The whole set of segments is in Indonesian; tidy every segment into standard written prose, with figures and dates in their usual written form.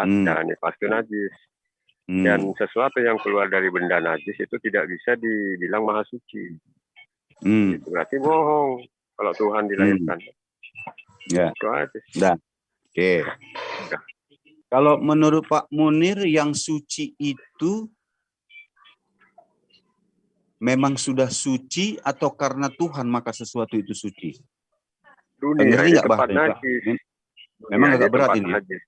nipas, darah nipas itu najis. Dan sesuatu yang keluar dari benda najis itu tidak bisa dibilang maha suci. Itu berarti bohong kalau Tuhan dilahirkan. Ya. Itu aja. Dah. Oke. Kalau menurut Pak Munir yang suci itu memang sudah suci atau karena Tuhan maka sesuatu itu suci? Dunia ngerti ini nggak tempat bahasanya, Pak? najis. Memang Dunia agak berat tempat ini. najis.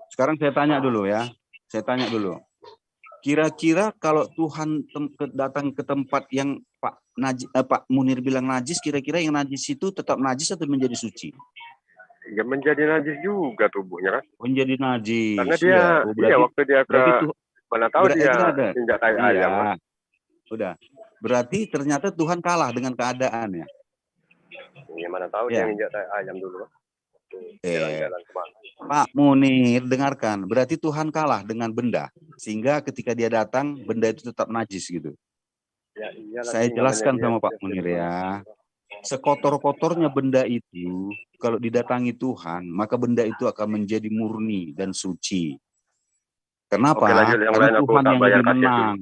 Sekarang saya tanya dulu ya. Saya tanya dulu. Kira-kira kalau Tuhan datang ke tempat yang Pak Munir bilang najis, kira-kira yang najis itu tetap najis atau menjadi suci? Ya menjadi najis juga tubuhnya kan. Menjadi najis. Karena dia, berarti, waktu dia ke mana tahu dia injak tai ayam kan. Udah. Berarti ternyata Tuhan kalah dengan keadaan ya. Ya mana tahu dia injak tai ayam dulu. Jalan-jalan kemana. Pak Munir, dengarkan. Berarti Tuhan kalah dengan benda. Sehingga ketika dia datang, benda itu tetap najis gitu. Ya, saya jelaskan sama Pak Munir ya. Sekotor-kotornya benda itu, kalau didatangi Tuhan, maka benda itu akan menjadi murni dan suci. Kenapa? Karena Tuhan yang lebih menang.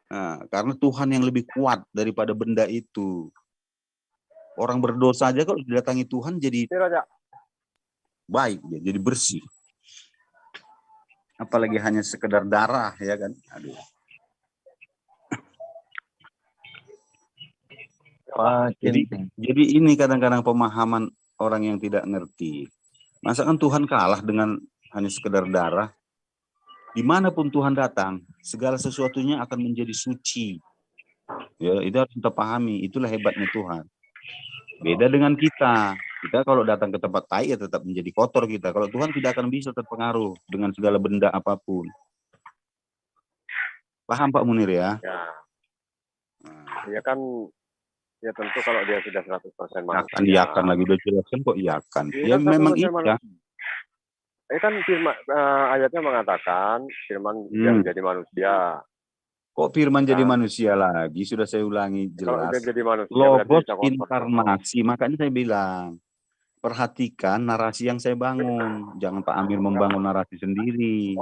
Nah, karena Tuhan yang lebih kuat daripada benda itu. Orang berdosa aja kalau didatangi Tuhan jadi baik, jadi bersih. Apalagi hanya sekedar darah, ya kan? Aduh. Jadi ini kadang-kadang pemahaman orang yang tidak ngerti. Masa kan Tuhan kalah dengan hanya sekedar darah? Dimanapun Tuhan datang, segala sesuatunya akan menjadi suci. Ya, itu harus kita pahami. Itulah hebatnya Tuhan. Beda dengan kita. Kita kalau datang ke tempat tai ya tetap menjadi kotor kita. Kalau Tuhan tidak akan bisa terpengaruh dengan segala benda apapun. Paham Pak Munir ya? Ya kan, ya tentu kalau dia sudah 100% manusia. Iyakan lagi, udah jelaskan kok iyakan. Ya memang iya. Ini kan firman, ayatnya mengatakan firman yang jadi manusia. Kok firman jadi manusia lagi? Sudah saya ulangi jelas. Kalau jadi manusia, Logos inkarnasi. Makanya saya bilang, perhatikan narasi yang saya bangun. Jangan Pak Amir membangun narasi sendiri.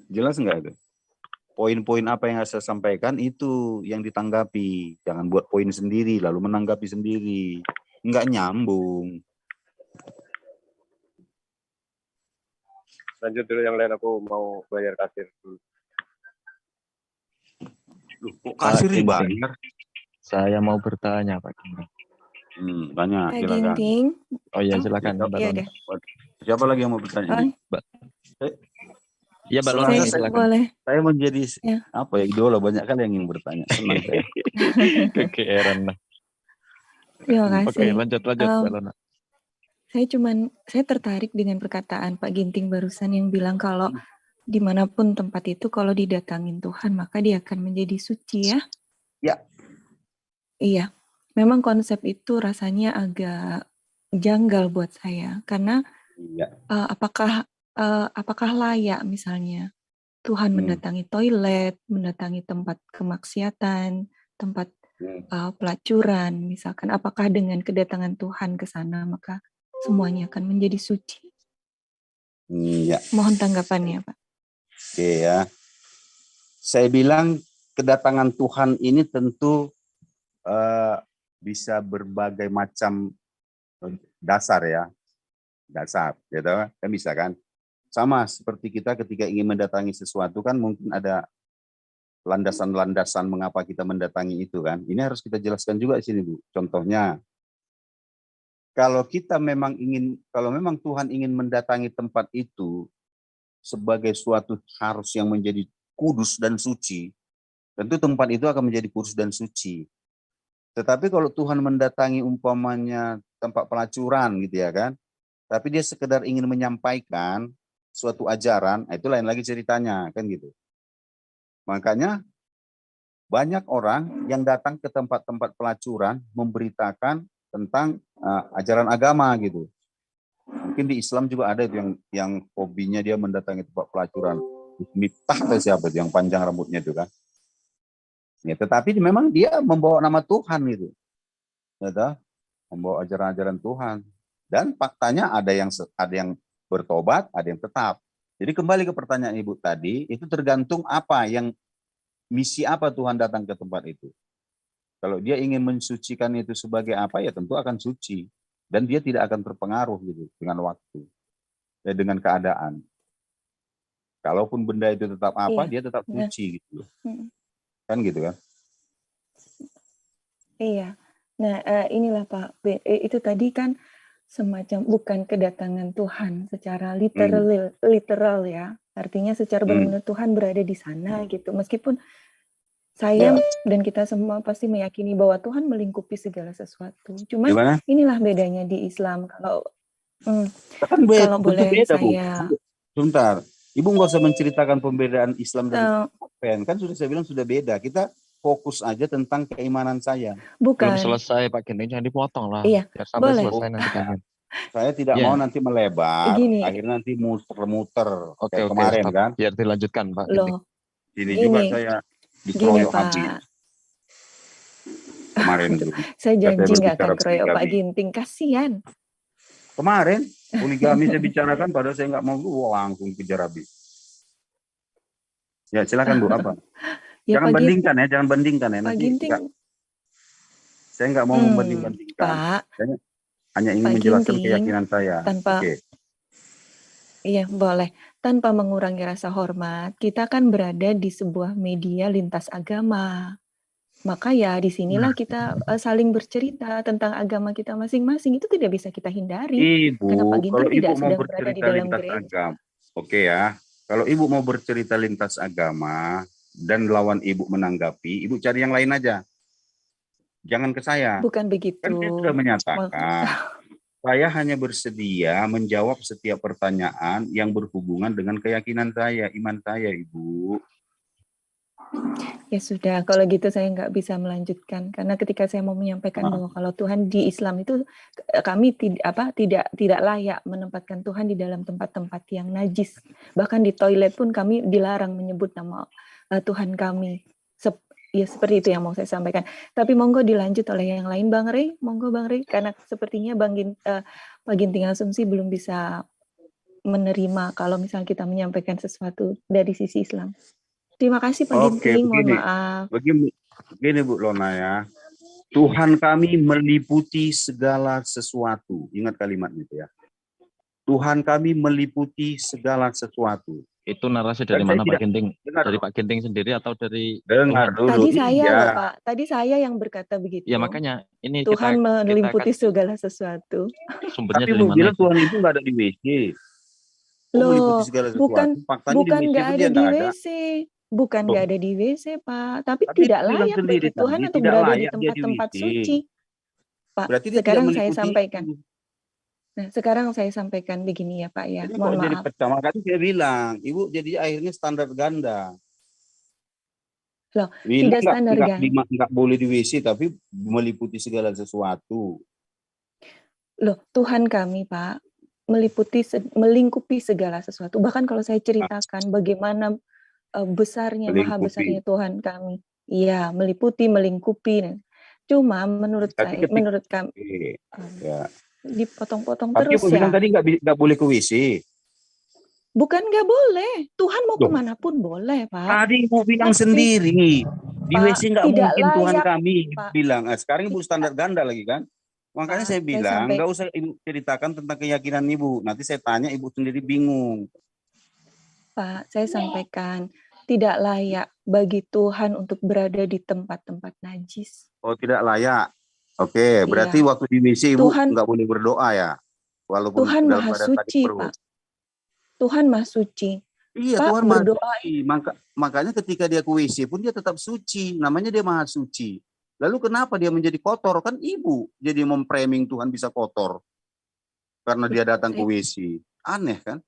Jelas nggak itu? Poin-poin apa yang saya sampaikan itu yang ditanggapi. Jangan buat poin sendiri lalu menanggapi sendiri. Nggak nyambung. Lanjut dulu yang lain, aku mau bayar kasir dulu. Kasir dibayar. Saya mau bertanya Pak Ginting. Banyak, silakan. Oh iya, silakan. Ya, siapa lagi yang mau bertanya? Iya, Mbak Lona, silakan. Boleh. Saya menjadi apa ya, idola, banyak kan yang ingin bertanya. Senang saya. Kegeeran lah. Terima kasih. Oke, lanjut Mbak Lona. Saya tertarik dengan perkataan Pak Ginting barusan yang bilang kalau dimanapun tempat itu kalau didatangin Tuhan maka dia akan menjadi suci ya. Ya. Iya. Memang konsep itu rasanya agak janggal buat saya karena apakah layak misalnya Tuhan mendatangi toilet, mendatangi tempat kemaksiatan, tempat pelacuran misalkan, apakah dengan kedatangan Tuhan ke sana maka semuanya akan menjadi suci? Iya. Mohon tanggapannya, Pak. Oke ya. Saya bilang kedatangan Tuhan ini tentu bisa berbagai macam dasar ya. Dasar, gitu kan bisa kan? Sama seperti kita ketika ingin mendatangi sesuatu kan mungkin ada landasan-landasan mengapa kita mendatangi itu kan. Ini harus kita jelaskan juga di sini, Bu. Contohnya, kalau memang Tuhan ingin mendatangi tempat itu sebagai suatu harus yang menjadi kudus dan suci, tentu tempat itu akan menjadi kudus dan suci. Tetapi kalau Tuhan mendatangi umpamanya tempat pelacuran gitu ya kan, tapi dia sekedar ingin menyampaikan suatu ajaran, itu lain lagi ceritanya kan gitu. Makanya banyak orang yang datang ke tempat-tempat pelacuran memberitakan tentang ajaran agama gitu. Mungkin di Islam juga ada itu yang hobinya dia mendatangi tempat pelacuran. Miftah atau siapa itu yang panjang rambutnya itu kan. Ya, tetapi memang dia membawa nama Tuhan gitu. Ya, membawa ajaran-ajaran Tuhan. Dan faktanya ada yang bertobat, ada yang tetap. Jadi kembali ke pertanyaan Ibu tadi, itu tergantung apa yang misi apa Tuhan datang ke tempat itu. Kalau dia ingin mensucikan itu sebagai apa, ya tentu akan suci. Dan dia tidak akan terpengaruh gitu dengan waktu, dengan keadaan. Kalaupun benda itu tetap apa, dia tetap suci gitu. Kan gitu kan? Iya. Nah, inilah Pak, itu tadi kan semacam bukan kedatangan Tuhan secara literal ya. Artinya secara benar-benar Tuhan berada di sana gitu. Meskipun saya dan kita semua pasti meyakini bahwa Tuhan melingkupi segala sesuatu. Cuman Gimana? inilah bedanya di Islam. Kalau kan kalau boleh beda, saya Bu. Sebentar. Ibu nggak usah menceritakan pembedaan Islam dan Kristen. Kan sudah saya bilang sudah beda. Kita fokus aja tentang keimanan saya. Belum bukan selesai Pak Ginting, jangan dipotong lah. Iya, Biar sampai boleh. selesai nanti kan. Saya tidak mau nanti melebar. Gini. Akhirnya nanti muter-muter kayak Oke, kemarin stop. kan. Biar dilanjutkan Pak Loh, Ini juga saya dikeroyok habis. Kemarin itu. Saya janji nggak akan keroyok Pak Ginting, kasihan. Kemarin poligami saya bicarakan, padahal saya nggak mau, langsung kejar habis. Ya silakan Bu, apa? Ya, jangan bandingkan ya, jangan bandingkan ya. Pak Nanti Ginting, saya nggak mau membanding-bandingkan. Pak, saya hanya ingin Pak menjelaskan Ginting, keyakinan saya. Iya, boleh. Tanpa mengurangi rasa hormat, kita kan berada di sebuah media lintas agama. Maka ya disinilah kita saling bercerita tentang agama kita masing-masing. Itu tidak bisa kita hindari. Ibu, karena Pak Ginting kalau tidak Ibu mau sedang berada di bercerita dalam lintas gereja. agama, oke ya. Kalau Ibu mau bercerita lintas agama dan lawan Ibu menanggapi, Ibu cari yang lain aja. Jangan ke saya. Bukan begitu. Kan saya sudah menyatakan, saya hanya bersedia menjawab setiap pertanyaan yang berhubungan dengan keyakinan saya, iman saya, Ibu. Ya sudah, kalau gitu saya nggak bisa melanjutkan karena ketika saya mau menyampaikan bahwa kalau Tuhan di Islam itu kami tidak layak menempatkan Tuhan di dalam tempat-tempat yang najis. Bahkan di toilet pun kami dilarang menyebut nama Tuhan kami. Ya seperti itu yang mau saya sampaikan. Tapi monggo dilanjut oleh yang lain, Bang Rey. Monggo Bang Rey, karena sepertinya Pak Ginting Asumsi belum bisa menerima kalau misalnya kita menyampaikan sesuatu dari sisi Islam. Terima kasih Pak Ginting, mohon maaf. Begini Bu Lona ya, Tuhan kami meliputi segala sesuatu. Ingat kalimat itu ya. Tuhan kami meliputi segala sesuatu. Itu narasi dari mana Pak Ginting? Dari Pak Ginting sendiri atau dari Dengar dulu. Tadi saya loh Pak, tadi saya yang berkata begitu. Ya makanya ini Tuhan meliputi segala sesuatu. Sumbernya tapi dari mana? bilang Tuhan itu nggak ada di WC. Loh, bukan nggak ada di WC. Bukan nggak ada di WC, Pak. Tapi tidak layak bagi Tuhan untuk berada di tempat-tempat suci. Pak, sekarang saya sampaikan. Nah, sekarang saya sampaikan begini ya, Pak ya. Mohon maaf. Jadi pecah, makanya saya bilang, Ibu jadi akhirnya standar ganda. Loh, tidak standar ganda. Nggak boleh di WC, tapi meliputi segala sesuatu. Loh, Tuhan kami, Pak, melingkupi segala sesuatu. Bahkan kalau saya ceritakan bagaimana maha besarnya Tuhan kami. Iya, meliputi, melingkupi. Cuma menurut kami ya. Dipotong-potong terus ya. Bilang tadi nggak boleh ke WC. Bukan nggak boleh. Tuhan mau kemanapun boleh, Pak. Tadi Ibu bilang sendiri. Di WC nggak mungkin layak, Tuhan kami Pak. Bilang. Sekarang Ibu standar ganda lagi kan. Makanya saya bilang nggak usah Ibu ceritakan tentang keyakinan Ibu. Nanti saya tanya Ibu sendiri bingung. Pak, saya sampaikan tidak layak bagi Tuhan untuk berada di tempat-tempat najis. Oh, tidak layak. Oke, berarti waktu di WC Ibu nggak boleh berdoa ya? Walaupun Tuhan Maha Suci, Pak. Tuhan Maha Suci. Iya, Pak, Tuhan Maha berdoa. Suci. Makanya ketika dia ke WC pun dia tetap suci. Namanya dia Maha Suci. Lalu kenapa dia menjadi kotor? Kan Ibu jadi memframing Tuhan bisa kotor. Karena dia datang ke WC. Aneh kan?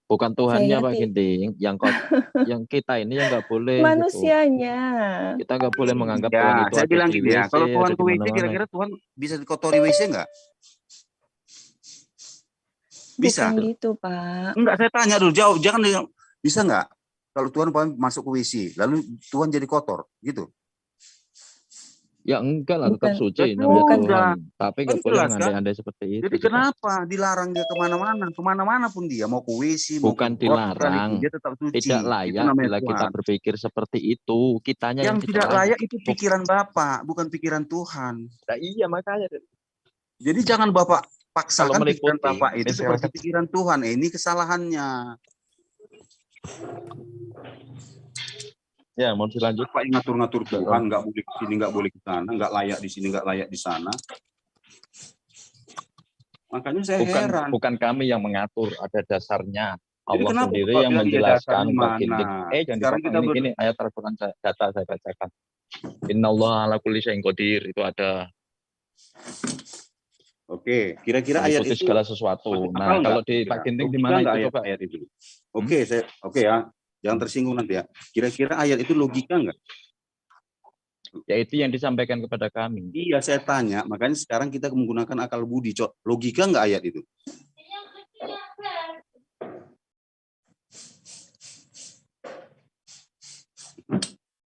Bukan Tuhannya Pak Ginting, yang kita ini yang nggak boleh. Manusianya. Gitu. Kita nggak boleh menganggap Tuhan itu saya ada bilang di WC. WC. Kalau Tuhan ke WC, kira-kira Tuhan bisa dikotori WC nggak? Bisa. Bukan gitu, Pak. Enggak, saya tanya dulu, jauh. Jangan bisa nggak? Kalau Tuhan masuk ke WC, lalu Tuhan jadi kotor, gitu? Ya enggak lah, tetap Bukan, suci Ya namanya bukan. Tuhan. Tapi nggak boleh jelas kan? mengandai-andai seperti itu. Jadi kita. kenapa dilarang dia kemana-mana? Kemana-mana pun dia, mau ke WC, mau Bukan ke got sekalipun, dilarang, dia tetap suci. tidak Itu layak namanya bila kita Tuhan. berpikir seperti itu. Kitanya yang Yang tidak tidak layak itu pikiran Bapak, bukan pikiran Tuhan. Nah, iya makanya. Jadi jangan Bapak Kalau paksakan pikiran meliputi, Bapak itu seperti misalkan pikiran Tuhan. Ini kesalahannya. ya mau dilanjut. Bapak yang ngatur-ngatur Tuhan, nggak boleh ke sini, nggak boleh ke sana, nggak layak di sini, nggak layak di sana. Makanya saya heran. Bukan kami yang mengatur, ada dasarnya. Jadi Allah kenapa sendiri Bapak yang bilang dia menjelaskan dasarnya Pak mana? Ginting. Jangan Sekarang dipotong, kita ini ayat Al-Quran data saya bacakan. Innallaha ala kulli syai'in qadir, itu ada. Oke, kira-kira ayat meliputi itu segala sesuatu. masuk Nah, akal kalau nggak? di Kira-kira? Pak Ginting di Logika mana nggak itu ayat, coba? ayat itu? Oke ya, jangan tersinggung nanti ya. Kira-kira ayat itu logika nggak? Ya itu yang disampaikan kepada kami. Iya, saya tanya. Makanya sekarang kita menggunakan akal budi. Logika nggak ayat itu?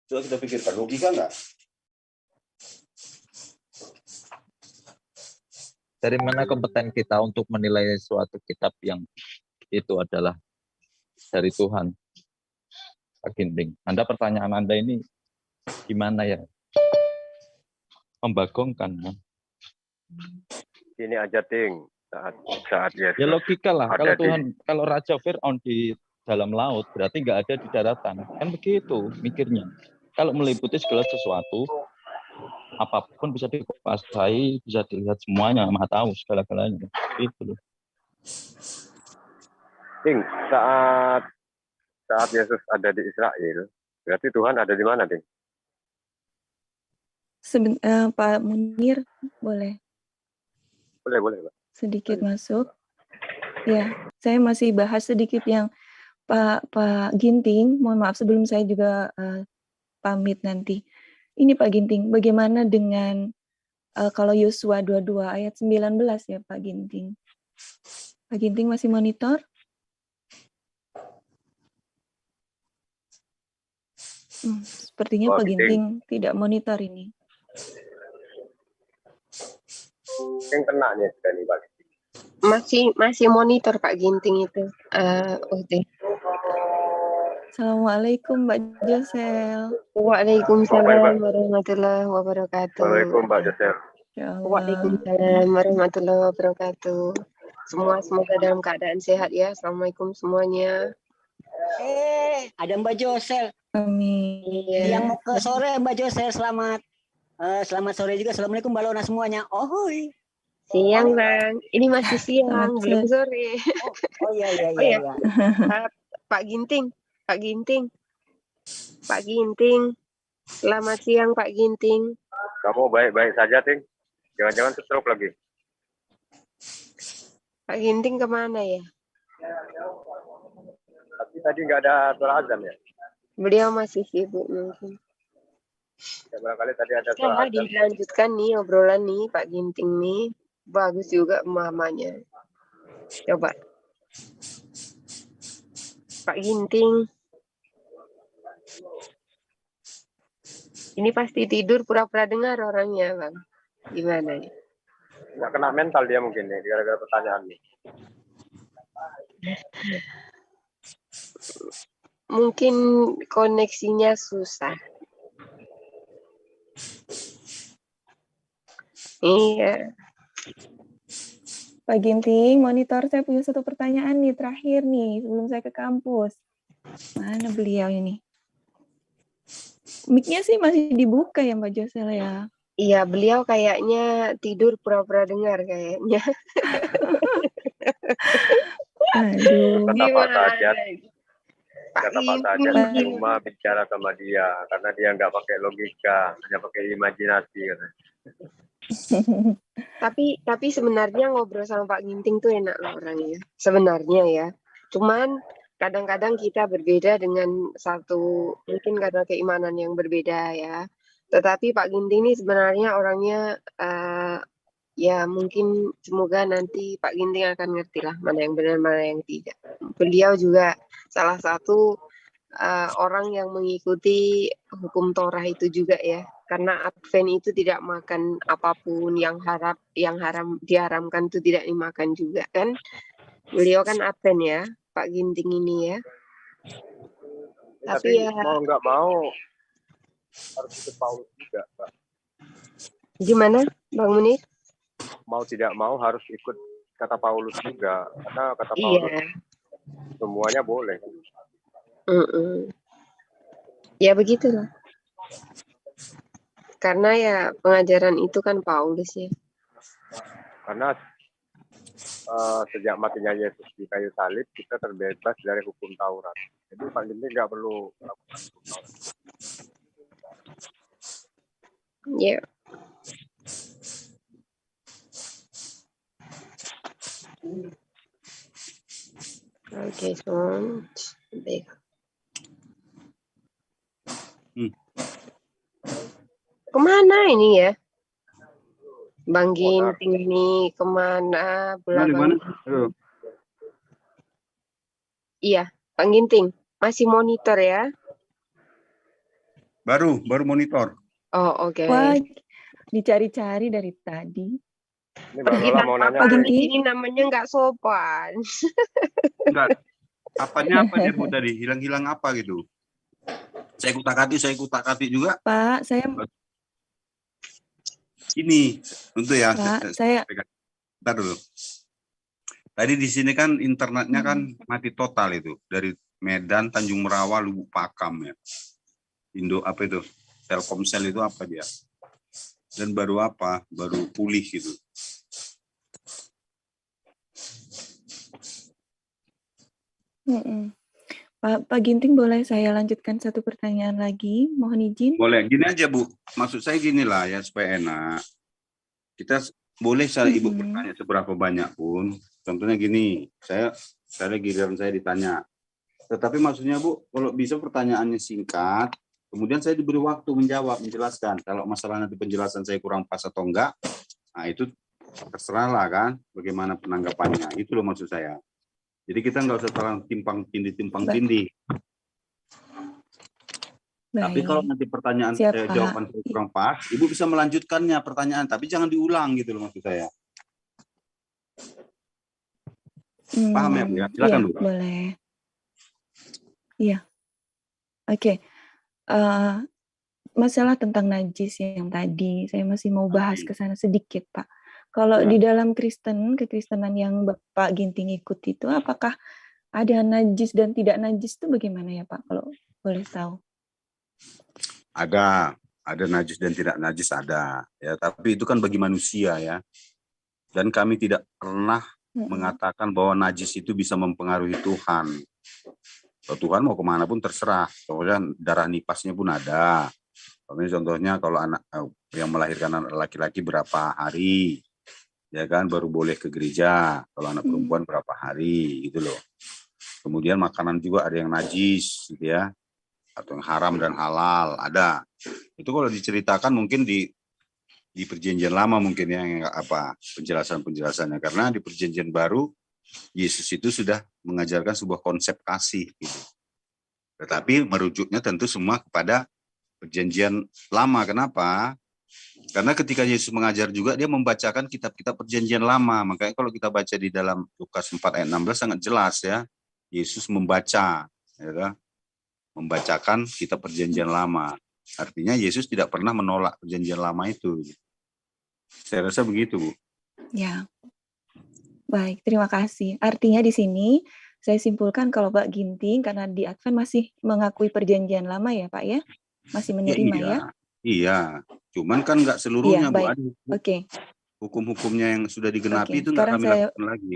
Coba kita pikirkan, logika nggak? Dari mana kompeten kita untuk menilai suatu kitab yang itu adalah dari Tuhan? Pak Ginting, pertanyaan Anda ini gimana ya? Membagongkan. Ya? Ini aja Ting, saat Yesus. Ya logika lah, kalau Tuhan, di... kalau Raja Fir'aun di dalam laut, berarti nggak ada di daratan. Kan begitu mikirnya. Kalau meliputi segala sesuatu, apapun bisa dikuasai, bisa dilihat semuanya, Maha tahu segala-galanya. Itu loh. Ting, saat Yesus ada di Israel, berarti Tuhan ada di mana, Ting? Pak Munir, boleh? Boleh, Pak. Sedikit masuk. Ya, saya masih bahas sedikit yang Pak Ginting. Mohon maaf sebelum saya juga pamit nanti. Ini Pak Ginting, bagaimana dengan kalau Yosua 22 ayat 19 ya Pak Ginting? Pak Ginting masih monitor? Sepertinya Pak Ginting tidak monitor ini. Yang kena nih sekali Pak. Masih monitor Pak Ginting itu. Assalamualaikum Mbak Josel. Waalaikumsalam warahmatullahi wabarakatuh. Waalaikumsalam Mbak Josel. Waalaikumsalam warahmatullahi wabarakatuh. Semua semoga dalam keadaan sehat ya. Assalamualaikum semuanya. Ada Mbak Josel. Amin. Yang mau ke sore Mbak Josel, selamat sore juga. Assalamualaikum Mbak Lona semuanya. Ohoi. Siang Bang. Ini masih siang, belum sore. Oh iya. Pak Ginting. Selamat siang Pak Ginting. Kamu baik-baik saja, Ting? Jangan-jangan stroke lagi. Pak Ginting kemana ya? Tapi tadi nggak ada suara azan ya? Beliau masih sibuk mungkin. Ya, barangkali tadi ada suara azan. Dilanjutkan nih obrolan nih Pak Ginting nih. Bagus juga pemahamannya. Coba. Pak Ginting. Ini pasti tidur pura-pura dengar orangnya, Bang. Gimana ya? Nggak kena mental dia mungkin nih, gara-gara pertanyaan nih. Mungkin koneksinya susah. Iya. Pak Ginting, monitor saya punya satu pertanyaan nih, terakhir nih, sebelum saya ke kampus. Mana beliau ini? Mic-nya sih masih dibuka ya Mbak Josel ya? Iya, beliau kayaknya tidur pura-pura dengar kayaknya. Aduh. Kata Pak Sajat cuma bicara sama dia, karena dia nggak pakai logika, hanya pakai imajinasi. Tapi sebenarnya ngobrol sama Pak Ginting tuh enak loh orangnya. Sebenarnya ya. Cuman kadang-kadang kita berbeda dengan mungkin karena keimanan yang berbeda ya. Tetapi Pak Ginting ini sebenarnya orangnya ya mungkin semoga nanti Pak Ginting akan ngerti lah mana yang benar mana yang tidak. Beliau juga salah satu orang yang mengikuti hukum Torah itu juga ya. karena Advent itu tidak makan apapun yang diharamkan itu tidak dimakan juga kan. Beliau kan Advent ya, Pak Ginting ini ya. Tapi ya mau nggak mau harus ikut Paulus juga, Pak. Gimana, Bang Munir? Mau tidak mau harus ikut kata Paulus juga, karena kata Paulus semuanya boleh. Ya begitulah. Karena ya pengajaran itu kan Paulus ya. Karena sejak matinya Yesus di kayu salib, kita terbebas dari hukum Taurat. Jadi Pak Ginting nggak perlu melakukan hukum Taurat. Ya. Oke, baik. Kemana ini ya? Bang Ginting ini kemana? Iya, Bang Ginting masih monitor ya? Baru monitor. Oh, oke. Wah, dicari-cari dari tadi. Ini Bang Lola mau nanya. Ini namanya nggak sopan. Enggak. Apanya apa dia Bu tadi? Hilang-hilang apa gitu? Saya kutak-katik juga. Pak, saya ini untuk ya. Pak, saya Bentar dulu. Tadi di sini kan internetnya kan mati total itu dari Medan, Tanjung Merawa, Lubuk Pakam ya. Indo apa itu? Telkomsel itu apa dia? Dan baru pulih gitu. Pak Ginting, boleh saya lanjutkan satu pertanyaan lagi? Mohon izin. Boleh, gini aja Bu. Maksud saya gini lah ya supaya enak. Kita boleh Ibu bertanya seberapa banyak pun. Contohnya gini, saya giliran saya ditanya. Tetapi maksudnya Bu, kalau bisa pertanyaannya singkat, kemudian saya diberi waktu menjelaskan. Kalau masalah nanti penjelasan saya kurang pas atau enggak, nah itu terserahlah kan, bagaimana penanggapannya. Itu loh maksud saya. Jadi kita nggak usah terlalu timpang tindih. Tapi kalau nanti pertanyaan jawaban saya kurang pas, Ibu bisa melanjutkannya pertanyaan, tapi jangan diulang gitu loh maksud saya. Paham ya Bu ya? Silakan Bu. Boleh. Iya. Oke. Masalah tentang najis yang tadi, saya masih mau bahas ke sana sedikit, Pak. Kalau di dalam kekristenan yang Bapak Ginting ikut itu, apakah ada najis dan tidak najis itu bagaimana ya Pak, kalau boleh tahu? Ada najis dan tidak najis ada, ya. Tapi itu kan bagi manusia ya. Dan kami tidak pernah mengatakan bahwa najis itu bisa mempengaruhi Tuhan. Kalau Tuhan mau kemana pun terserah. Kemudian darah nipasnya pun ada. Contohnya kalau anak yang melahirkan anak laki-laki berapa hari, ya kan baru boleh ke gereja. Kalau anak perempuan berapa hari, gitu loh. Kemudian makanan juga ada yang najis, gitu ya, atau yang haram dan halal ada. Itu kalau diceritakan mungkin di perjanjian lama mungkin ya, yang apa penjelasannya, karena di perjanjian baru Yesus itu sudah mengajarkan sebuah konsep kasih, gitu. Tetapi merujuknya tentu semua kepada perjanjian lama. Kenapa? Karena ketika Yesus mengajar juga dia membacakan kitab-kitab perjanjian lama. Makanya kalau kita baca di dalam Lukas 4 ayat 16 sangat jelas ya. Yesus membaca, ya, membacakan kitab perjanjian lama. Artinya Yesus tidak pernah menolak perjanjian lama itu. Saya rasa begitu, Bu. Ya. Baik, terima kasih. Artinya di sini saya simpulkan kalau Pak Ginting karena di Advent masih mengakui perjanjian lama ya Pak ya? Masih menerima ya? Iya, cuman kan nggak seluruhnya, Bu. Baik. Oke. Hukum-hukumnya yang sudah digenapi itu nggak kami lakukan lagi.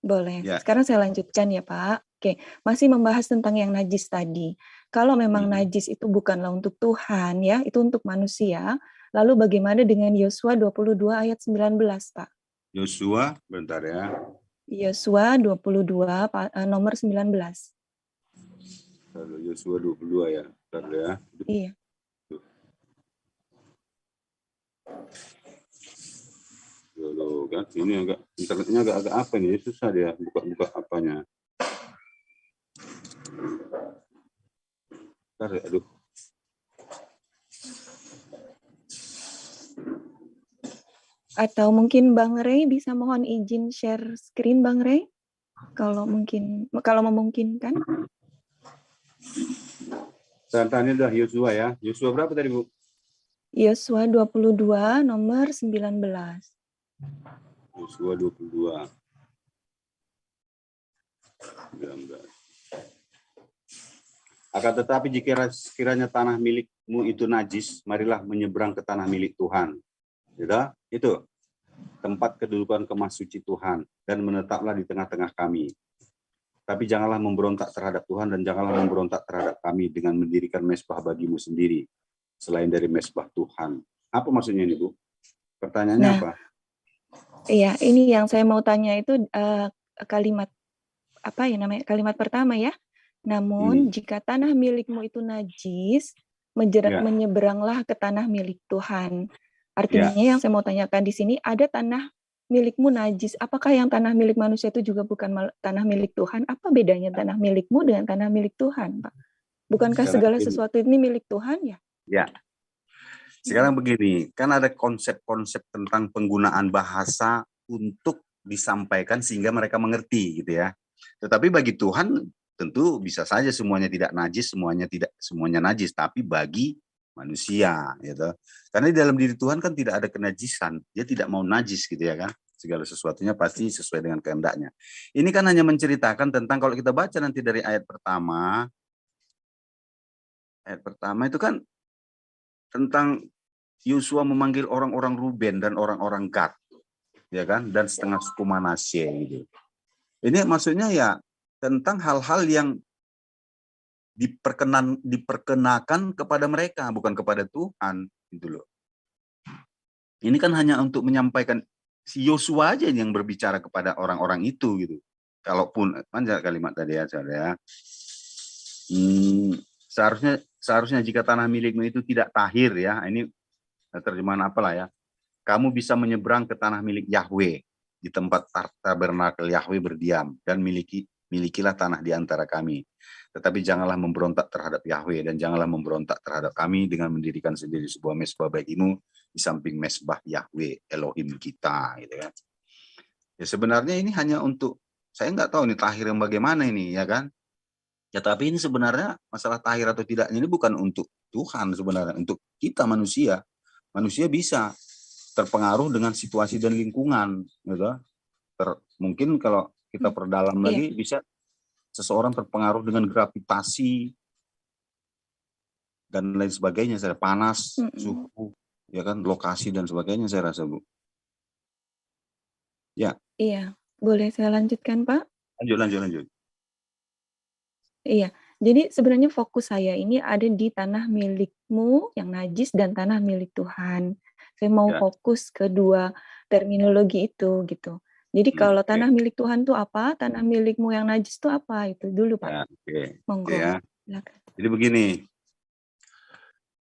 Boleh. Ya. Sekarang saya lanjutkan ya Pak. Oke, masih membahas tentang yang najis tadi. Kalau memang najis itu bukanlah untuk Tuhan ya, itu untuk manusia. Lalu bagaimana dengan Yosua 22 ayat 19, Pak? Yosua, bentar ya. Yosua 22 nomor 19. Kalau Yosua 22 ya, bentar ya. Iya. Loh, kan ini agak internetnya agak apa nih, susah dia buka apanya. Bentar ya, aduh. Atau mungkin Bang Rey bisa mohon izin share screen Bang Rey? Kalau memungkinkan. Tanya udah Yosua ya. Yosua berapa tadi, Bu? Yosua 22 nomor 19. Yosua 22. 19. Akan tetapi jika sekiranya tanah milikmu itu najis, marilah menyeberang ke tanah milik Tuhan. Gitu? Itu tempat kedudukan kemah suci Tuhan, dan menetaplah di tengah-tengah kami. Tapi janganlah memberontak terhadap Tuhan, dan janganlah memberontak terhadap kami dengan mendirikan mesbah bagimu sendiri, selain dari mesbah Tuhan. Apa maksudnya ini, Bu? Pertanyaannya apa? Iya, ini yang saya mau tanya itu kalimat apa ya namanya? Kalimat pertama ya. Namun jika tanah milikmu itu najis, menyeberanglah ke tanah milik Tuhan. Artinya yang saya mau tanyakan di sini, ada tanah milikmu najis. Apakah yang tanah milik manusia itu juga bukan tanah milik Tuhan? Apa bedanya tanah milikmu dengan tanah milik Tuhan, Pak? Bukankah segala sesuatu ini milik Tuhan ya? Ya. Sekarang begini, kan ada konsep-konsep tentang penggunaan bahasa untuk disampaikan sehingga mereka mengerti gitu ya. Tetapi bagi Tuhan tentu bisa saja semuanya tidak najis, semuanya najis, tapi bagi manusia gitu. Karena di dalam diri Tuhan kan tidak ada kenajisan, dia tidak mau najis gitu ya kan. Segala sesuatunya pasti sesuai dengan kehendaknya. Ini kan hanya menceritakan tentang, kalau kita baca nanti dari ayat pertama itu kan tentang Yosua memanggil orang-orang Ruben dan orang-orang Gad, ya kan, dan setengah suku Manasye gitu. Ini maksudnya ya tentang hal-hal yang diperkenakan kepada mereka, bukan kepada Tuhan, gitu loh. Ini kan hanya untuk menyampaikan, si Yosua aja yang berbicara kepada orang-orang itu gitu. Kalaupun panjang kalimat tadi ya, saudara. Seharusnya jika tanah milikmu itu tidak tahir ya, ini terjemahan apalah ya. Kamu bisa menyeberang ke tanah milik Yahweh, di tempat tabernakel Yahweh berdiam, dan milikilah tanah di antara kami. Tetapi janganlah memberontak terhadap Yahweh, dan janganlah memberontak terhadap kami dengan mendirikan sendiri sebuah mesbah bagimu di samping mesbah Yahweh Elohim kita, gitu kan. Ya sebenarnya ini hanya untuk, saya nggak tahu ini tahir yang bagaimana ini, ya kan. Ya tapi ini sebenarnya masalah tahir atau tidaknya ini bukan untuk Tuhan sebenarnya, untuk kita manusia. Manusia bisa terpengaruh dengan situasi dan lingkungan, gitu. Mungkin kalau kita perdalam lagi, bisa seseorang terpengaruh dengan gravitasi dan lain sebagainya, saya panas, suhu, ya kan, lokasi dan sebagainya, saya rasa, Bu. Ya. Iya, boleh saya lanjutkan, Pak? Lanjut. Iya, jadi sebenarnya fokus saya ini ada di tanah milikmu yang najis dan tanah milik Tuhan. Saya mau fokus kedua terminologi itu gitu. Jadi kalau tanah milik Tuhan itu apa, tanah milikmu yang najis itu apa, itu dulu Pak. Monggo. Ya. Jadi begini,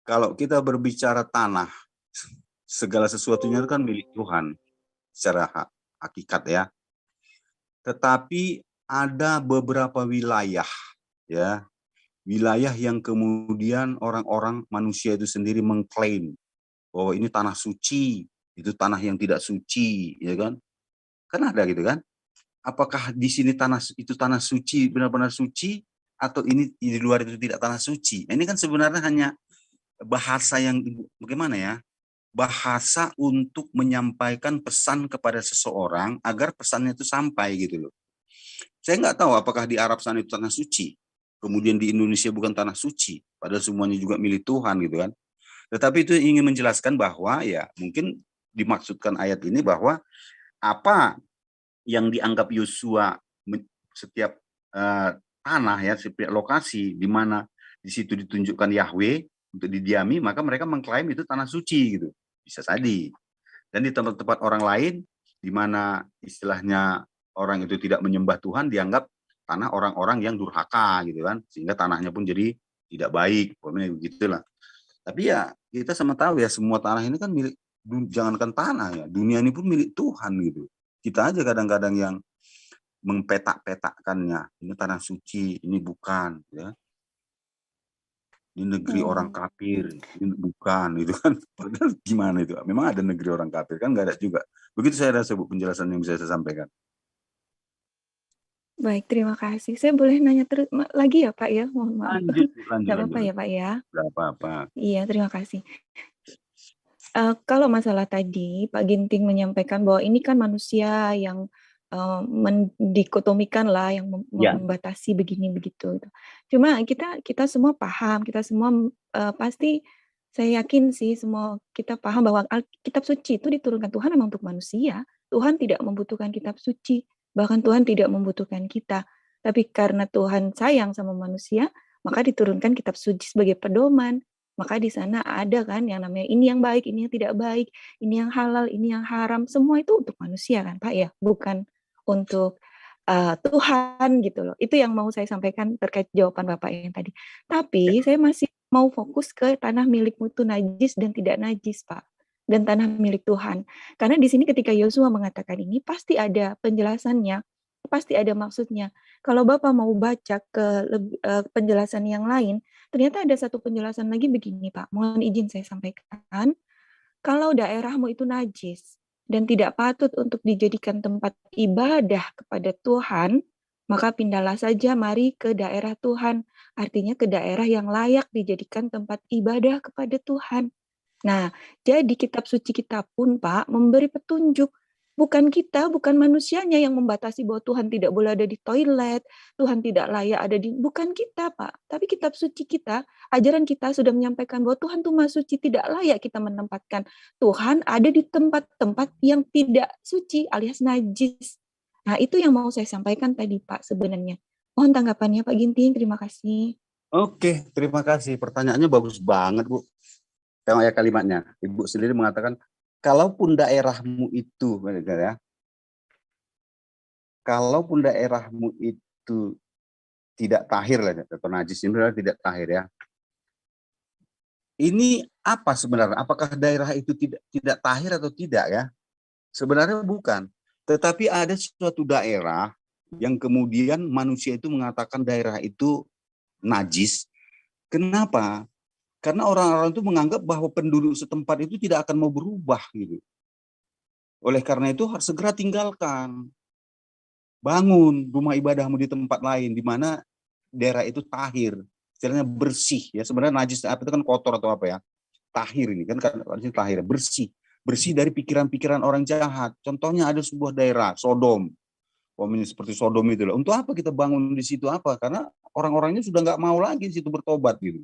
kalau kita berbicara tanah, segala sesuatunya itu kan milik Tuhan secara hakikat ya. Tetapi ada beberapa wilayah ya, wilayah yang kemudian orang-orang manusia itu sendiri mengklaim bahwa ini tanah suci, itu tanah yang tidak suci, ya kan? Kan ada gitu kan? Apakah di sini tanah itu tanah suci, benar-benar suci, atau ini di luar itu tidak tanah suci? Ini kan sebenarnya hanya bahasa yang bagaimana ya? Bahasa untuk menyampaikan pesan kepada seseorang agar pesannya itu sampai gitu loh. Saya nggak tahu apakah di Arab sana itu tanah suci, kemudian di Indonesia bukan tanah suci, padahal semuanya juga milik Tuhan gitu kan. Tetapi itu ingin menjelaskan bahwa ya mungkin dimaksudkan ayat ini bahwa apa yang dianggap Yosua setiap tanah ya, setiap lokasi di mana di situ ditunjukkan Yahweh untuk didiami, maka mereka mengklaim itu tanah suci gitu. Bisa jadi. Dan di tempat-tempat orang lain di mana istilahnya orang itu tidak menyembah Tuhan, dianggap tanah orang-orang yang durhaka gitu kan, sehingga tanahnya pun jadi tidak baik, pokoknya begitulah. Tapi ya kita sama tahu ya, semua tanah ini kan milik, jangankan tanah ya, dunia ini pun milik Tuhan gitu. Kita aja kadang-kadang yang mempetak-petakkannya, ini tanah suci, ini bukan ya. di negeri orang kafir, ini bukan itu kan. Padahal gimana itu? Memang ada negeri orang kafir kan? Nggak ada juga. Begitu saya rasa Bu penjelasan yang bisa saya sampaikan. Baik, terima kasih. Saya boleh nanya terus lagi ya Pak ya? Mohon maaf. Lanjut. Nggak apa-apa ya Pak ya? Nggak apa-apa. Iya, terima kasih. Kalau masalah tadi Pak Ginting menyampaikan bahwa ini kan manusia yang mendikotomikan lah, yang membatasi begini begitu. Cuma kita semua paham, kita semua pasti saya yakin sih semua kita paham bahwa kitab suci itu diturunkan Tuhan memang untuk manusia. Tuhan tidak membutuhkan kitab suci, bahkan Tuhan tidak membutuhkan kita. Tapi karena Tuhan sayang sama manusia, maka diturunkan kitab suci sebagai pedoman. Maka di sana ada kan yang namanya ini yang baik, ini yang tidak baik, ini yang halal, ini yang haram. Semua itu untuk manusia kan Pak ya, bukan untuk Tuhan gitu loh. Itu yang mau saya sampaikan terkait jawaban Bapak yang tadi. Tapi saya masih mau fokus ke tanah milikmu itu najis dan tidak najis Pak. Dan tanah milik Tuhan. Karena di sini ketika Yosua mengatakan ini pasti ada penjelasannya, pasti ada maksudnya. Kalau Bapak mau baca ke penjelasan yang lain, ternyata ada satu penjelasan lagi begini Pak. Mohon izin saya sampaikan. Kalau daerahmu itu najis dan tidak patut untuk dijadikan tempat ibadah kepada Tuhan, maka pindahlah saja mari ke daerah Tuhan. Artinya ke daerah yang layak dijadikan tempat ibadah kepada Tuhan. Nah, jadi kitab suci kita pun Pak memberi petunjuk. Bukan kita, bukan manusianya yang membatasi bahwa Tuhan tidak boleh ada di toilet, Tuhan tidak layak ada di, bukan kita Pak. Tapi kitab suci kita, ajaran kita sudah menyampaikan bahwa Tuhan itu maha suci, tidak layak kita menempatkan Tuhan ada di tempat-tempat yang tidak suci alias najis. Nah itu yang mau saya sampaikan tadi Pak sebenarnya. Mohon tanggapannya Pak Ginting, terima kasih. Oke, terima kasih. Pertanyaannya bagus banget Bu. Tengok ya kalimatnya. Ibu sendiri mengatakan, kalaupun daerahmu itu, ya, kalaupun daerahmu itu tidak tahir lah atau najis, ini tidak tahir ya. Ini apa sebenarnya? Apakah daerah itu tidak tahir atau tidak ya? Sebenarnya bukan. Tetapi ada suatu daerah yang kemudian manusia itu mengatakan daerah itu najis. Kenapa? Karena orang-orang itu menganggap bahwa penduduk setempat itu tidak akan mau berubah gitu. Oleh karena itu harus segera tinggalkan. Bangun rumah ibadahmu di tempat lain di mana daerah itu tahir, istilahnya bersih ya. Sebenarnya najis apa itu kan kotor atau apa ya. Tahir ini kan tahir, bersih. Bersih dari pikiran-pikiran orang jahat. Contohnya ada sebuah daerah Sodom. Seperti Sodom itu loh. Untuk apa kita bangun di situ apa? Karena orang-orangnya sudah nggak mau lagi di situ bertobat gitu.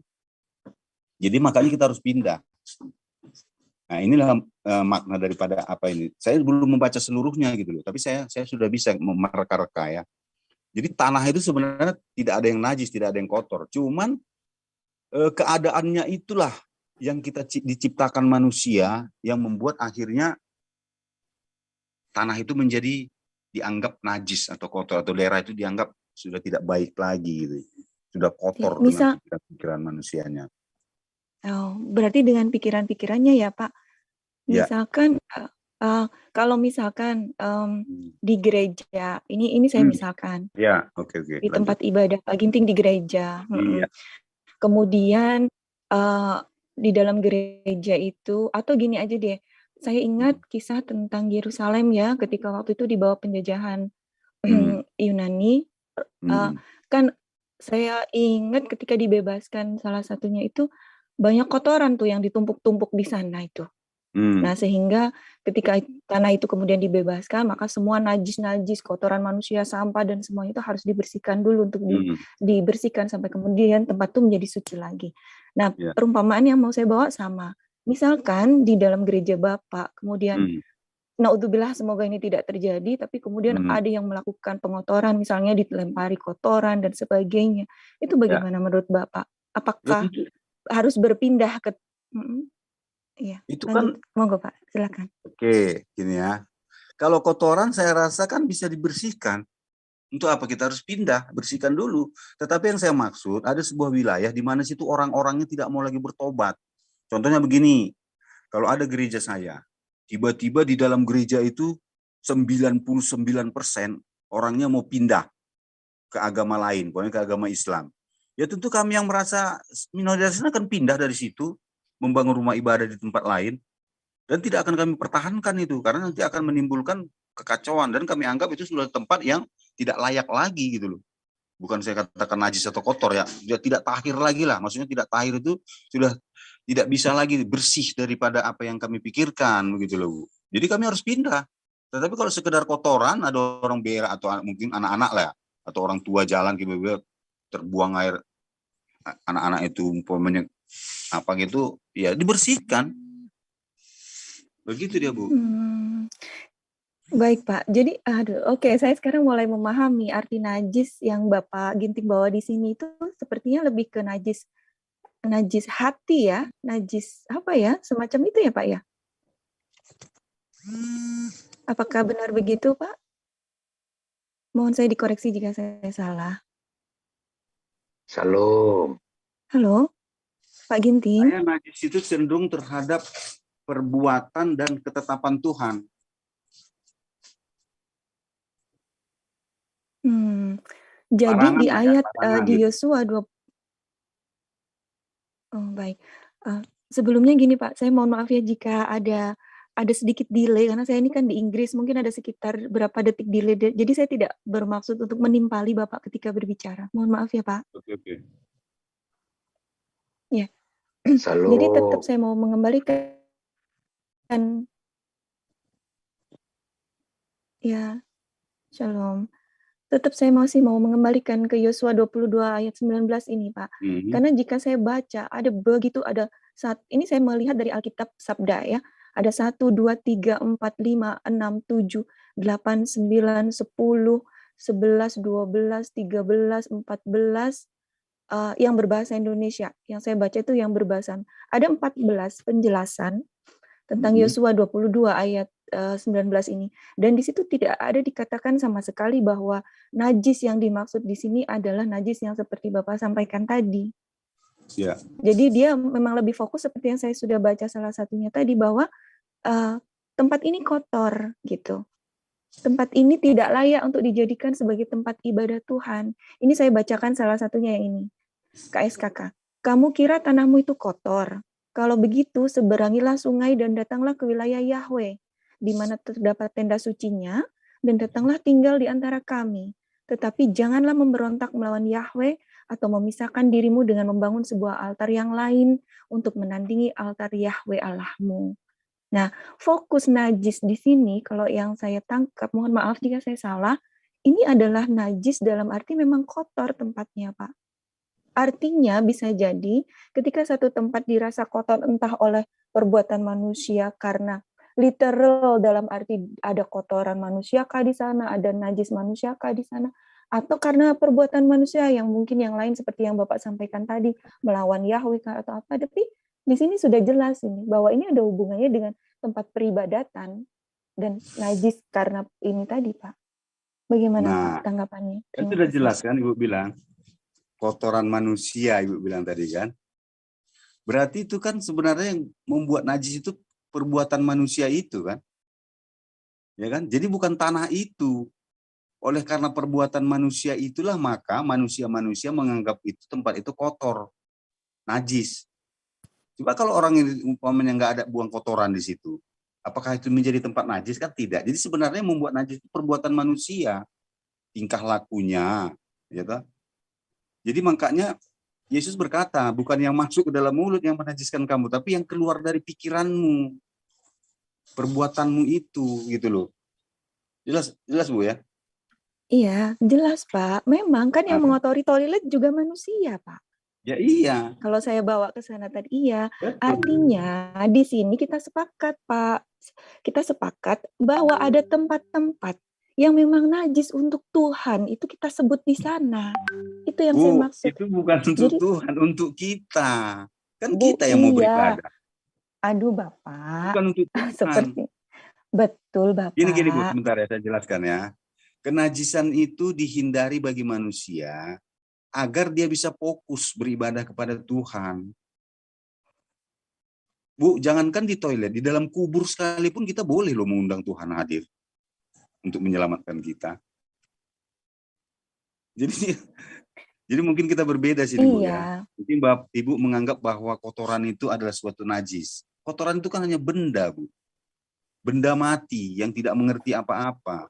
Jadi makanya kita harus pindah. Nah inilah makna daripada apa ini. Saya belum membaca seluruhnya gitu loh, tapi saya sudah bisa mereka-reka ya. Jadi tanah itu sebenarnya tidak ada yang najis, tidak ada yang kotor. Cuman keadaannya itulah yang kita diciptakan manusia yang membuat akhirnya tanah itu menjadi dianggap najis atau kotor, atau daerah itu dianggap sudah tidak baik lagi gitu. Sudah kotor dengan pikiran manusianya. Oh, berarti dengan pikiran-pikirannya ya Pak. Misalkan kalau misalkan di gereja, ini saya misalkan di tempat ibadah Pak Ginting di gereja, kemudian di dalam gereja itu, atau gini aja deh, saya ingat kisah tentang Yerusalem ya, ketika waktu itu di bawah penjajahan Yunani, kan saya ingat ketika dibebaskan salah satunya itu banyak kotoran tuh yang ditumpuk-tumpuk di sana itu. Nah, sehingga ketika tanah itu kemudian dibebaskan, maka semua najis-najis, kotoran manusia, sampah dan semuanya itu harus dibersihkan dulu untuk dibersihkan sampai kemudian tempat itu menjadi suci lagi. Nah, perumpamaan yang mau saya bawa sama. Misalkan di dalam gereja Bapak, kemudian naudzubillah semoga ini tidak terjadi, tapi kemudian ada yang melakukan pengotoran, misalnya dilempari kotoran dan sebagainya. Itu bagaimana menurut Bapak? Apakah harus berpindah ke iya, itu lanjut. Kan monggo Pak, silakan. Oke, gini ya. Kalau kotoran saya rasa kan bisa dibersihkan. Untuk apa kita harus pindah? Bersihkan dulu. Tetapi yang saya maksud ada sebuah wilayah di mana situ orang-orangnya tidak mau lagi bertobat. Contohnya begini, kalau ada gereja saya, tiba-tiba di dalam gereja itu 99% orangnya mau pindah ke agama lain, pokoknya ke agama Islam. ya tentu kami yang merasa minoritas akan pindah dari situ, membangun rumah ibadah di tempat lain, dan tidak akan kami pertahankan itu, karena nanti akan menimbulkan kekacauan, dan kami anggap itu sudah tempat yang tidak layak lagi gitu loh. Bukan saya katakan najis atau kotor ya, sudah tidak tahir lagi lah, maksudnya tidak tahir itu sudah tidak bisa lagi bersih daripada apa yang kami pikirkan begitu loh Bu. Jadi kami harus pindah. Tetapi kalau sekedar kotoran, ada orang berak atau mungkin anak-anak lah, atau orang tua jalan tiba-tiba terbuang air, anak-anak itu umpamanya apa gitu, ya dibersihkan. Begitu dia Bu. Baik Pak, jadi oke, saya sekarang mulai memahami arti najis yang Bapak Ginting bawa di sini itu sepertinya lebih ke najis hati ya, najis apa ya, semacam itu ya Pak ya? Apakah benar begitu Pak? Mohon saya dikoreksi jika saya salah. Salam. Halo, Pak Ginting. Saya najis itu cenderung terhadap perbuatan dan ketetapan Tuhan. Jadi Larangan di ya, ayat di gitu. Yosua 20. Oh baik. Sebelumnya gini Pak, saya mohon maaf ya jika ada sedikit delay karena saya ini kan di Inggris, mungkin ada sekitar berapa detik delay. Jadi saya tidak bermaksud untuk menimpali Bapak ketika berbicara. Mohon maaf ya Pak. Oke. Ya. Salam. Jadi tetap saya mau mengembalikan ya. Shalom. Tetap saya masih mau mengembalikan ke Yosua 22 ayat 19 ini, Pak. Karena jika saya baca, ada saat ini saya melihat dari Alkitab Sabda ya, ada 1, 2, 3, 4, 5, 6, 7, 8, 9, 10, 11, 12, 13, 14, yang berbahasa Indonesia. Yang saya baca itu yang berbahasa. Ada 14 penjelasan tentang Yosua 22 ayat 19 ini. Dan di situ tidak ada dikatakan sama sekali bahwa najis yang dimaksud di sini adalah najis yang seperti Bapak sampaikan tadi. Ya. Jadi dia memang lebih fokus seperti yang saya sudah baca salah satunya tadi bahwa tempat ini kotor gitu. Tempat ini tidak layak untuk dijadikan sebagai tempat ibadah Tuhan. Ini saya bacakan salah satunya yang ini. KSKK. Kamu kira tanahmu itu kotor? Kalau begitu, seberangilah sungai dan datanglah ke wilayah Yahweh, di mana terdapat tenda sucinya, dan datanglah tinggal di antara kami. Tetapi janganlah memberontak melawan Yahweh atau memisahkan dirimu dengan membangun sebuah altar yang lain untuk menandingi altar Yahweh Allahmu. Nah, fokus najis di sini, kalau yang saya tangkap, mohon maaf jika saya salah, ini adalah najis dalam arti memang kotor tempatnya, Pak. Artinya bisa jadi ketika satu tempat dirasa kotor entah oleh perbuatan manusia karena literal dalam arti ada kotoran manusia kah di sana, ada najis manusia kah di sana, atau karena perbuatan manusia yang mungkin yang lain seperti yang Bapak sampaikan tadi, melawan Yahweh kah atau apa. Tapi di sini sudah jelas ini bahwa ini ada hubungannya dengan tempat peribadatan dan najis karena ini tadi, Pak. Bagaimana Pak tanggapannya? Itu sudah jelas kan Ibu bilang. Kotoran manusia, Ibu bilang tadi kan. Berarti itu kan sebenarnya yang membuat najis itu perbuatan manusia itu kan. Ya kan? Jadi bukan tanah itu. Oleh karena perbuatan manusia itulah maka manusia-manusia menganggap itu tempat itu kotor, najis. Coba kalau orang ini umpamanya nggak ada buang kotoran di situ, apakah itu menjadi tempat najis? Kan tidak. Jadi sebenarnya membuat najis itu perbuatan manusia, tingkah lakunya, ya kan? Jadi makanya Yesus berkata, bukan yang masuk ke dalam mulut yang menajiskan kamu, tapi yang keluar dari pikiranmu, perbuatanmu itu, gitu loh. Jelas Bu ya? Iya, jelas Pak. Memang kan yang mengotori toilet juga manusia, Pak. Ya iya. Kalau saya bawa ke sana tadi, iya. Betul. Artinya di sini kita sepakat, Pak. Kita sepakat bahwa ada tempat-tempat yang memang najis untuk Tuhan, itu kita sebut di sana. Itu yang saya maksud. Itu bukan untuk Tuhan, untuk kita. Kan kita yang mau beribadah. Aduh Bapak. Bukan untuk Tuhan. Seperti betul Bapak. Gini Bu, sebentar ya saya jelaskan ya. Kenajisan itu dihindari bagi manusia agar dia bisa fokus beribadah kepada Tuhan. Bu, jangankan di toilet, di dalam kubur sekalipun kita boleh loh mengundang Tuhan hadir untuk menyelamatkan kita. Jadi Jadi mungkin kita berbeda sih, Bu ya. Iya, Mungkin Ibu menganggap bahwa kotoran itu adalah suatu najis. Kotoran itu kan hanya benda, Bu. Benda mati yang tidak mengerti apa-apa.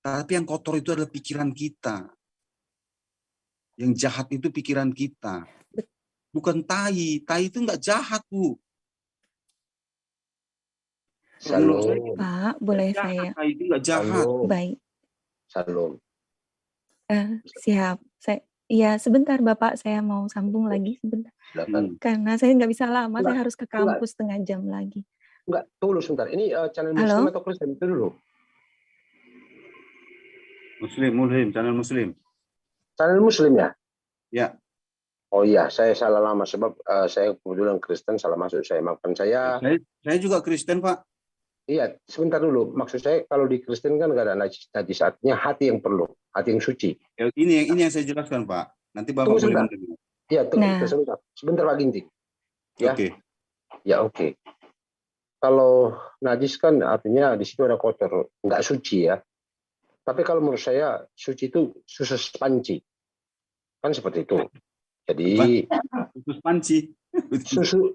Tapi yang kotor itu adalah pikiran kita. Yang jahat itu pikiran kita. Bukan tai. Tai itu enggak jahat, Bu. Menurut saya, Pak, boleh jahat, saya? tai itu enggak jahat. Baik. Salam. Siap. Iya, sebentar Bapak, saya mau sambung lagi sebentar. Silakan. Karena saya nggak bisa lama, Enggak, saya harus ke kampus setengah jam lagi. Enggak, tunggu sebentar. Ini channel Halo? Muslim atau Kristen itu dulu? Muslim, channel Muslim. Channel Muslim ya? Ya. Oh iya, saya salah lama sebab saya kebetulan Kristen, salah masuk saya. Maafkan saya. Saya juga Kristen, Pak. Iya, sebentar dulu. Maksud saya kalau di Kristen kan nggak ada najis, artinya hati yang perlu, hati yang suci. Ya, ini yang saya jelaskan, Pak. Nanti Bapak Tunggu boleh sebentar. mendengar. Iya, sebentar. Sebentar Pak Ginting. Ya. Oke. Ya, oke. Kalau najis kan artinya di situ ada kotor, nggak suci ya. Tapi kalau menurut saya suci itu susu panci. Kan seperti itu. Jadi Susu panci.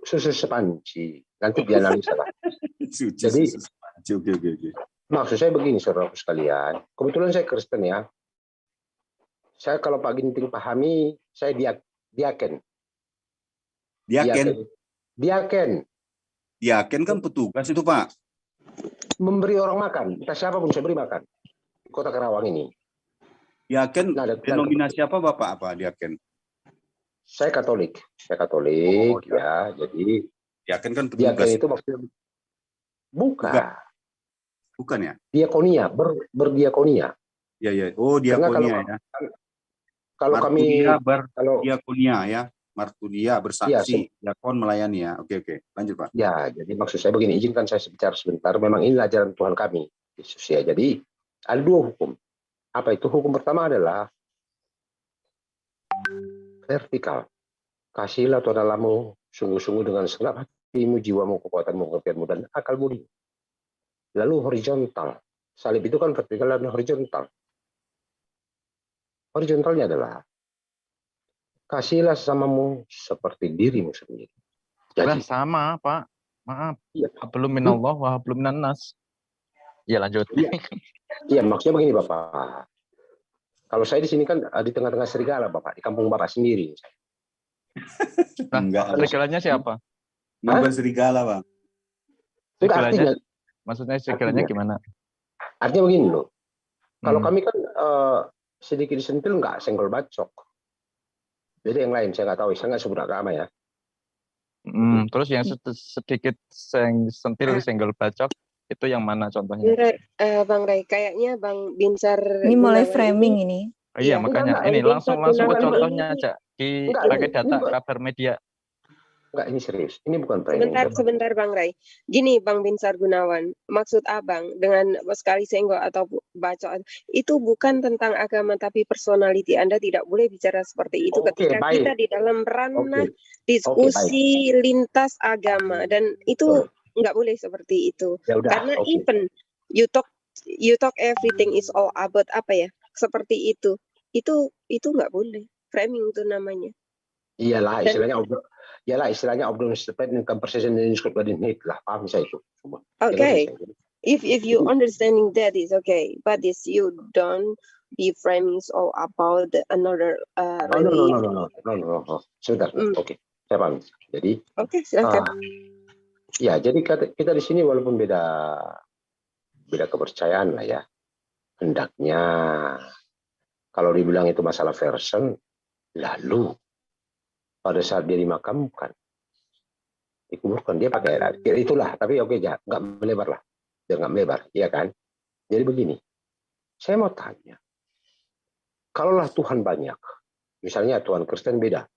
susu sepanci. Nanti dianalisa lah. Jadi Oke. maksud saya begini, saudaraku sekalian. Kebetulan saya Kristen ya. Saya kalau Pak Ginting pahami, saya diaken. Diaken kan petugas itu, Pak. Memberi orang makan. Entah siapa pun saya beri makan. Di Kota Karawang ini. Diaken, denominasi apa Bapak? Apa diaken? Saya Katolik. Ya. Jadi diaken kan petugas. Diaken itu maksudnya bukan ya? Diakonia, berdiakonia. Ya. Oh, diakonia ya. Kalau kami diakonia ya, marturia bersaksi, diakon melayani ya. Oke. Lanjut, Pak. Ya, jadi maksud saya begini, izinkan saya bicara sebentar. Memang ini ajaran Tuhan kami, Yesus ya. Jadi ada dua hukum. Apa itu? Hukum pertama adalah vertikal. Kasihilah Tuhan Allahmu sungguh-sungguh dengan segenap hatimu, jiwamu, kekuatanmu, pengertianmu, dan akal budi. Lalu horizontal. Salib itu kan vertikal dan horizontal. Horizontalnya adalah kasihilah sesamamu seperti dirimu sendiri. Jadi sama, Pak. Maaf. Iya. Hablum minallah wa hablum minan nas. Ya lanjut. Iya, maksudnya begini Bapak. Kalau saya di sini kan di tengah-tengah serigala Bapak, di kampung Bapak sendiri. Nah, serigalanya siapa? Bukan serigala, Bang. Serigalanya, maksudnya serigalanya gimana? Artinya begini loh. Kalau kami kan sedikit disentil nggak senggol bacok. Jadi yang lain saya nggak tahu, saya nggak sebut agama ya. Terus yang sedikit sentil senggol bacok itu yang mana contohnya? Bang Ray, kayaknya Bang Binsar ini mulai framing ini. Oh, iya, makanya ini langsung ke contohnya aja. Pakai data kabar media. Enggak, ini serius. Ini bukan framing. Sebentar Bang Ray. Gini Bang Binsar Gunawan, maksud Abang dengan sekali senggol atau bacok itu bukan tentang agama tapi personality. Anda tidak boleh bicara seperti itu ketika kita di dalam ranah diskusi lintas agama, dan itu nggak boleh seperti itu. Karena even you talk everything is all about apa ya? Seperti itu nggak boleh. Framing itu namanya. Iyalah istilahnya obrolan seperti conversation in scope dan hate lah, paham saya itu semua. Okay. If you understanding that is okay, but if you don't be framing all about another No. Sebentar. Oke. Saya paham. Jadi silakan. Ya, jadi kita di sini walaupun beda kepercayaan lah ya. Hendaknya kalau dibilang itu masalah version, lalu pada saat dia dimakamkan, dikuburkan, dia pakai itulah, tapi oke, nggak melebar lah, dia nggak melebar, iya kan? Jadi begini, saya mau tanya, kalaulah Tuhan banyak, misalnya Tuhan Kristen beda,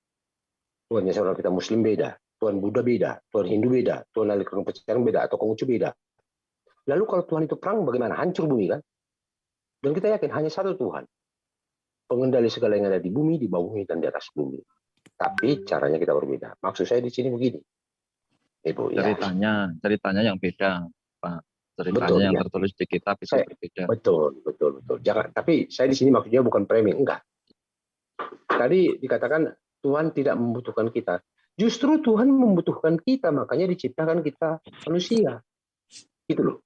Tuhannya saudara kita Muslim beda, Tuhan Buddha beda, Tuhan Hindu beda, Tuhan aliran kepercayaan beda, atau Konghucu beda. Lalu kalau Tuhan itu perang, bagaimana? Hancur bumi kan? Dan kita yakin hanya satu Tuhan, pengendali segala yang ada di bumi, di bawah bumi, dan di atas bumi. Tapi caranya kita berbeda. Maksud saya di sini begini, Ibu. Ceritanya yang beda, Pak. Ceritanya yang tertulis di kitab bisa berbeda. Betul. Jangan. Tapi saya di sini maksudnya bukan framing, enggak. Tadi dikatakan Tuhan tidak membutuhkan kita. Justru Tuhan membutuhkan kita, makanya diciptakan kita manusia. Gitu loh.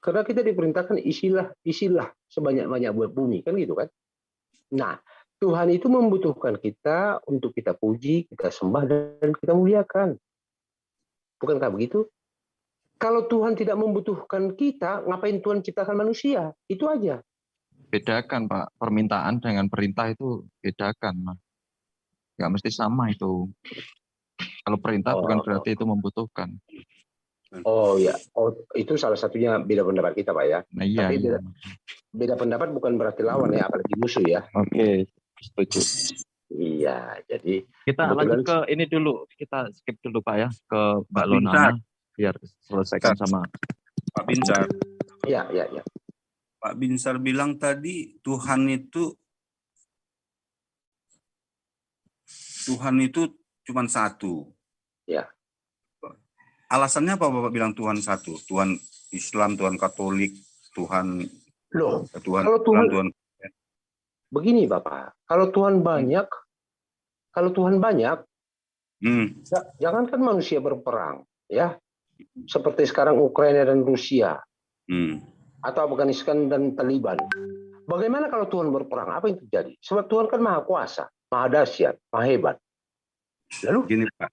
Karena kita diperintahkan isilah sebanyak-banyak buat bumi, kan gitu kan. Nah, Tuhan itu membutuhkan kita untuk kita puji, kita sembah, dan kita muliakan. Bukankah begitu? Kalau Tuhan tidak membutuhkan kita, ngapain Tuhan ciptakan manusia? Itu aja. Bedakan, Pak. Permintaan dengan perintah itu bedakan, Mas. Nggak mesti sama itu. Kalau perintah bukan berarti itu membutuhkan. Oh ya, itu salah satunya beda pendapat kita, Pak ya. Nah, iya, Tapi iya. beda pendapat bukan berarti lawan ya, apalagi musuh ya. Oke, setuju. Iya, jadi kita lanjut ke ini dulu. Kita skip dulu, Pak ya, ke Mbak Lonana biar selesaikan sama Pak Binsar. Iya. Pak Binsar bilang tadi Tuhan itu cuma satu. Ya. Alasannya apa Bapak bilang Tuhan satu? Tuhan Islam, Tuhan Katolik, Tuhan kalau Tuhan begini Bapak, kalau Tuhan banyak, jangankan manusia berperang, ya, seperti sekarang Ukraina dan Rusia, atau Afghanistan dan Taliban. Bagaimana kalau Tuhan berperang? Apa yang terjadi? Sebab Tuhan kan maha kuasa, maha dahsyat, maha hebat. Lalu gini Pak,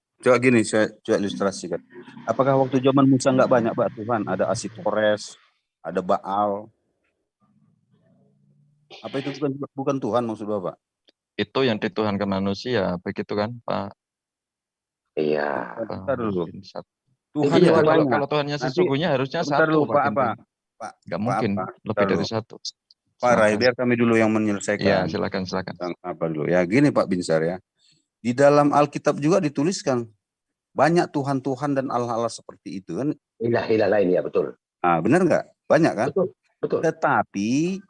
saya coba ilustrasikan. Apakah waktu zaman Musa nggak banyak Pak Tuhan? Ada Asitores, ada Baal. Apa itu bukan Tuhan maksud Bapak? Itu yang dituhankan manusia, begitu kan Pak? Iya. Bentar dulu. Tuhan iya, kalau Tuhannya sesungguhnya harusnya satu. Pak, nggak mungkin lebih dari satu. Pak Rai, biar kami dulu yang menyelesaikan. Iya, silakan. Apa dulu? Ya gini Pak Binsar ya. Di dalam Alkitab juga dituliskan banyak Tuhan-Tuhan dan Allah-Allah seperti itu kan. Ilah-ilah lain ya, betul. Nah, benar nggak? Banyak kan? Betul. Tetapi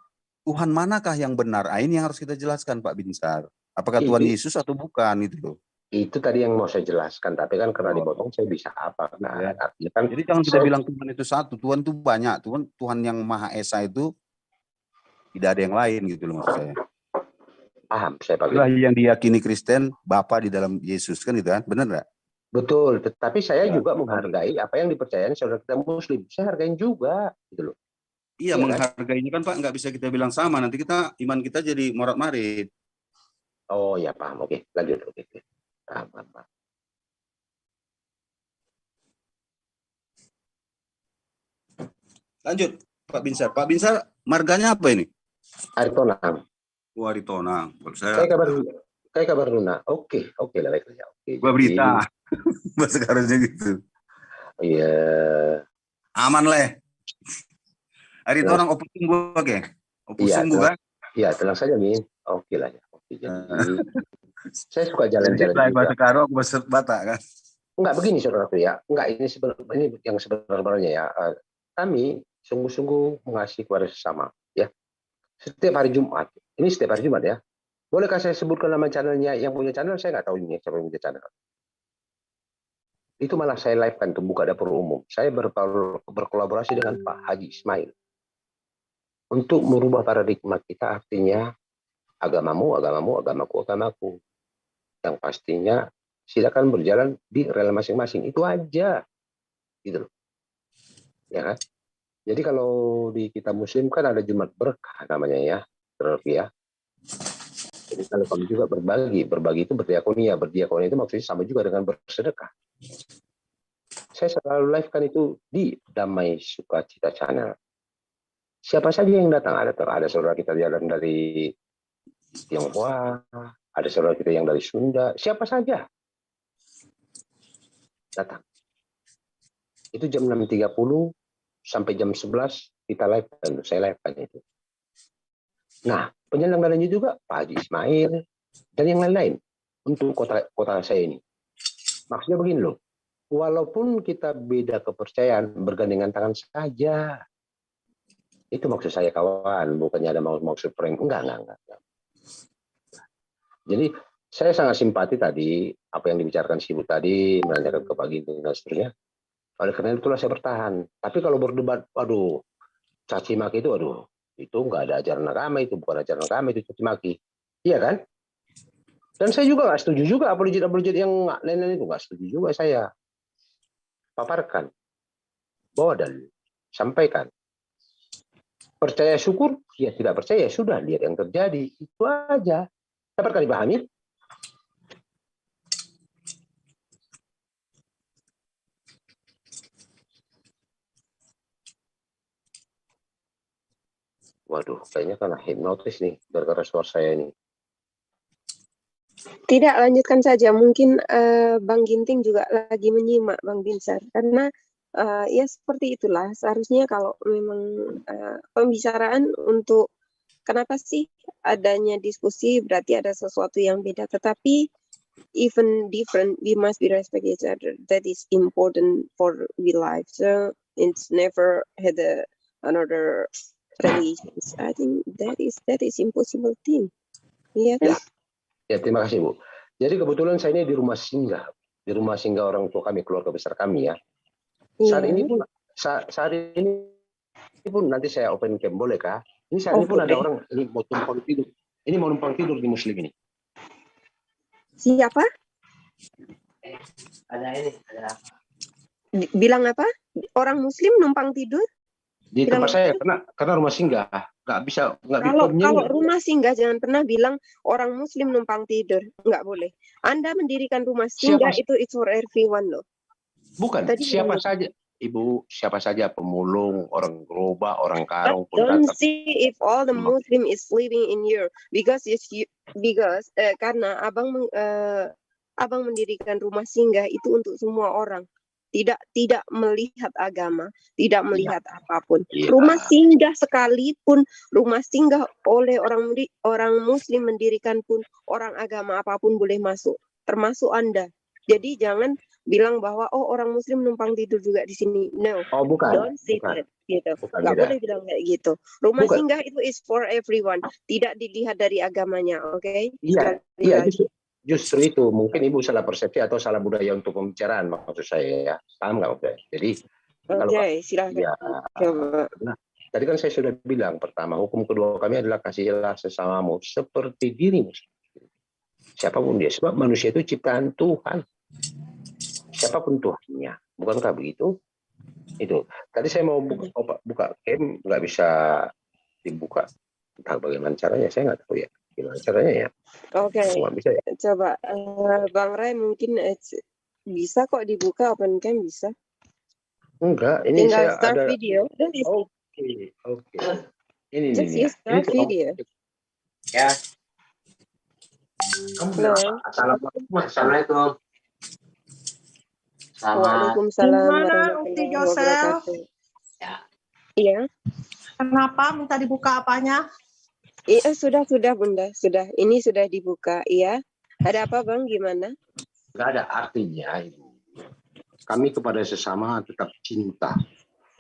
Tuhan manakah yang benar? Ini yang harus kita jelaskan Pak Binsar. Apakah Tuhan Yesus atau bukan itu loh? Itu tadi yang mau saya jelaskan, tapi kan karena dipotong saya bisa apa? Nah, ya. Kan jadi jangan kita bilang Tuhan itu satu, Tuhan itu banyak. Tuhan yang Maha Esa itu tidak ada yang lain gitu loh maksud saya. Paham, saya paham. Itulah yang diyakini Kristen, Bapa di dalam Yesus kan itu kan, benar nggak? Betul, tetapi saya juga menghargai apa yang dipercayai saudara kita Muslim. Saya hargain juga, gitu loh. Iya, menghargainya kan Pak, nggak bisa kita bilang sama. Nanti iman kita jadi morat-marit. Oh ya paham, oke, lanjut. Oke. Paham. Lanjut, Pak Binsar. Pak Binsar, marganya apa ini? Aritonang. Aritonang. Kayak kabar Luna. Oke lah, baik ya. Gua berita. Bahasa sekarangnya gitu. Iya. Aman lah. Aritonang opus sungguh oke. Opus sungguh kan? Iya, tenang saja Min. Oke lah ya. Oke, jadi saya suka jalan-jalan juga. Bahasa Karo, aku bahasa Batak kan? Enggak begini saudaraku ya. Enggak, ini yang sebenarnya ya. Kami sungguh-sungguh mengasihi kepada sesama ya. Setiap hari Jumat. Ini setiap hari Jumat ya. Bolehkah saya sebutkan nama channelnya? Yang punya channel saya nggak tahu ini siapa yang punya channel. Itu malah saya live kan untuk buka dapur umum. Saya berkolaborasi dengan Pak Haji Ismail untuk merubah paradigma kita, artinya agamamu, agamaku. Yang pastinya silakan berjalan di rel masing-masing. Itu aja. Gitu loh. Ya kan? Jadi kalau di kita Muslim kan ada Jumat Berkah namanya ya. Ya. Jadi kalau kami juga berbagi itu berdiakonia itu maksudnya sama juga dengan bersedekah. Saya selalu live kan itu di Damai Sukacita Channel. Siapa saja yang datang, ada saudara kita yang dari Tionghoa, ada saudara kita yang dari Sunda, siapa saja datang. Itu jam 6.30 sampai jam 11 kita live kan, saya live kan itu. Nah, penyelenggaranya juga Pak Haji Ismail dan yang lain-lain untuk kota saya ini. Maksudnya begini loh, walaupun kita beda kepercayaan, bergandengan tangan saja. Itu maksud saya kawan, bukannya ada maksud prank. Enggak. Jadi saya sangat simpati tadi apa yang dibicarakan si Ibu tadi, menanyakan ke Pak Ginting dan seterusnya. Oleh karena itulah saya bertahan. Tapi kalau berdebat, caci maki itu, itu nggak ada ajaran agama, itu bukan ajaran agama, itu caci maki. Iya kan? Dan saya juga nggak setuju juga apologet yang lain-lain itu, nggak setuju juga saya. Paparkan, bawa dalil, sampaikan. Percaya syukur, ya tidak percaya, sudah lihat yang terjadi, itu aja. Dapatkah dipahami? Waduh, kayaknya karena hipnotis nih, gara-gara suara saya ini. Tidak, lanjutkan saja. Mungkin Bang Ginting juga lagi menyimak Bang Binsar. Karena ya seperti itulah. Seharusnya kalau memang pembicaraan untuk kenapa sih adanya diskusi, berarti ada sesuatu yang beda. Tetapi even different, we must be respect each other. That is important for we life. So it's never had another religions. I think that is impossible thing. Iya kan? Ya, terima kasih Bu. Jadi kebetulan saya ini di rumah singgah orang tua kami, keluarga besar kami ya. Saat ini pun nanti saya open cam, boleh kah? Ini saat ini pun ada orang ini mau numpang tidur. Ini mau numpang tidur di Muslim ini. Siapa? Ada. Bilang apa? Orang Muslim numpang tidur? Di tempat saya karena rumah singgah nggak bisa. Kalau rumah singgah jangan pernah bilang orang Muslim numpang tidur, nggak boleh. Anda mendirikan rumah singgah itu it's for everyone loh. Bukan. Tadi siapa saja, Ibu, siapa saja pemulung, orang gerobak, orang karung pun don't see if all the Muslim is living in here because karena abang mendirikan rumah singgah itu untuk semua orang. Tidak melihat agama, tidak melihat apapun. Rumah singgah sekalipun, rumah singgah oleh orang Muslim mendirikan pun, orang agama apapun boleh masuk, termasuk Anda. Jadi jangan bilang bahwa orang Muslim numpang tidur juga di sini. No, don't say that. Gitu. Nggak boleh bilang kayak gitu. Rumah singgah itu is for everyone, tidak dilihat dari agamanya, oke? Iya, justru itu mungkin Ibu salah persepsi atau salah budaya untuk pembicaraan, maksud saya ya. Paham nggak Oke? Jadi silakan. Ya, nah, tadi kan saya sudah bilang, pertama hukum kedua kami adalah kasihilah sesamamu seperti dirimu. Siapapun dia, sebab manusia itu ciptaan Tuhan. Siapapun Tuhannya, bukankah begitu? Itu. Tadi saya mau buka cam, nggak bisa dibuka. Entah bagaimana caranya, saya nggak tahu ya. Gimana caranya ya? Oke. Bisa ya? Coba Bang Ray mungkin bisa kok dibuka open cam bisa. Enggak, ini tinggal saya start ada video. Oke. Ini start video. Ya. Halo. Assalamualaikum. Waalaikumsalam warahmatullahi wabarakatuh. Iya. Kenapa minta dibuka apanya? Iya, sudah Bunda, sudah. Ini sudah dibuka, iya. Ada apa Bang, gimana? Enggak ada artinya, Ibu. Kami kepada sesama tetap cinta.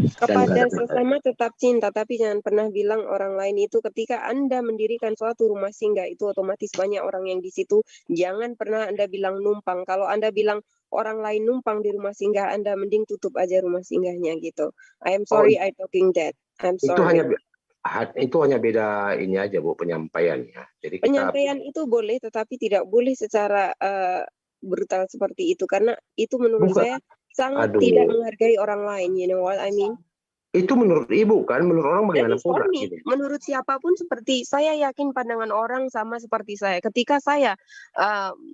Kepada sesama tetap cinta, tapi jangan pernah bilang orang lain itu ketika Anda mendirikan suatu rumah singgah itu otomatis banyak orang yang di situ. Jangan pernah Anda bilang numpang. Kalau Anda bilang orang lain numpang di rumah singgah, Anda mending tutup aja rumah singgahnya gitu. I am sorry I talking that. I'm sorry. Itu hanya beda ini aja Bu, penyampaiannya. Jadi penyampaian itu boleh, tetapi tidak boleh secara brutal seperti itu karena itu menurut saya sangat tidak menghargai orang lain. You know what I mean? Itu menurut Ibu kan, menurut orang bagaimana pula? Gitu. Menurut siapapun seperti saya yakin pandangan orang sama seperti saya. Ketika saya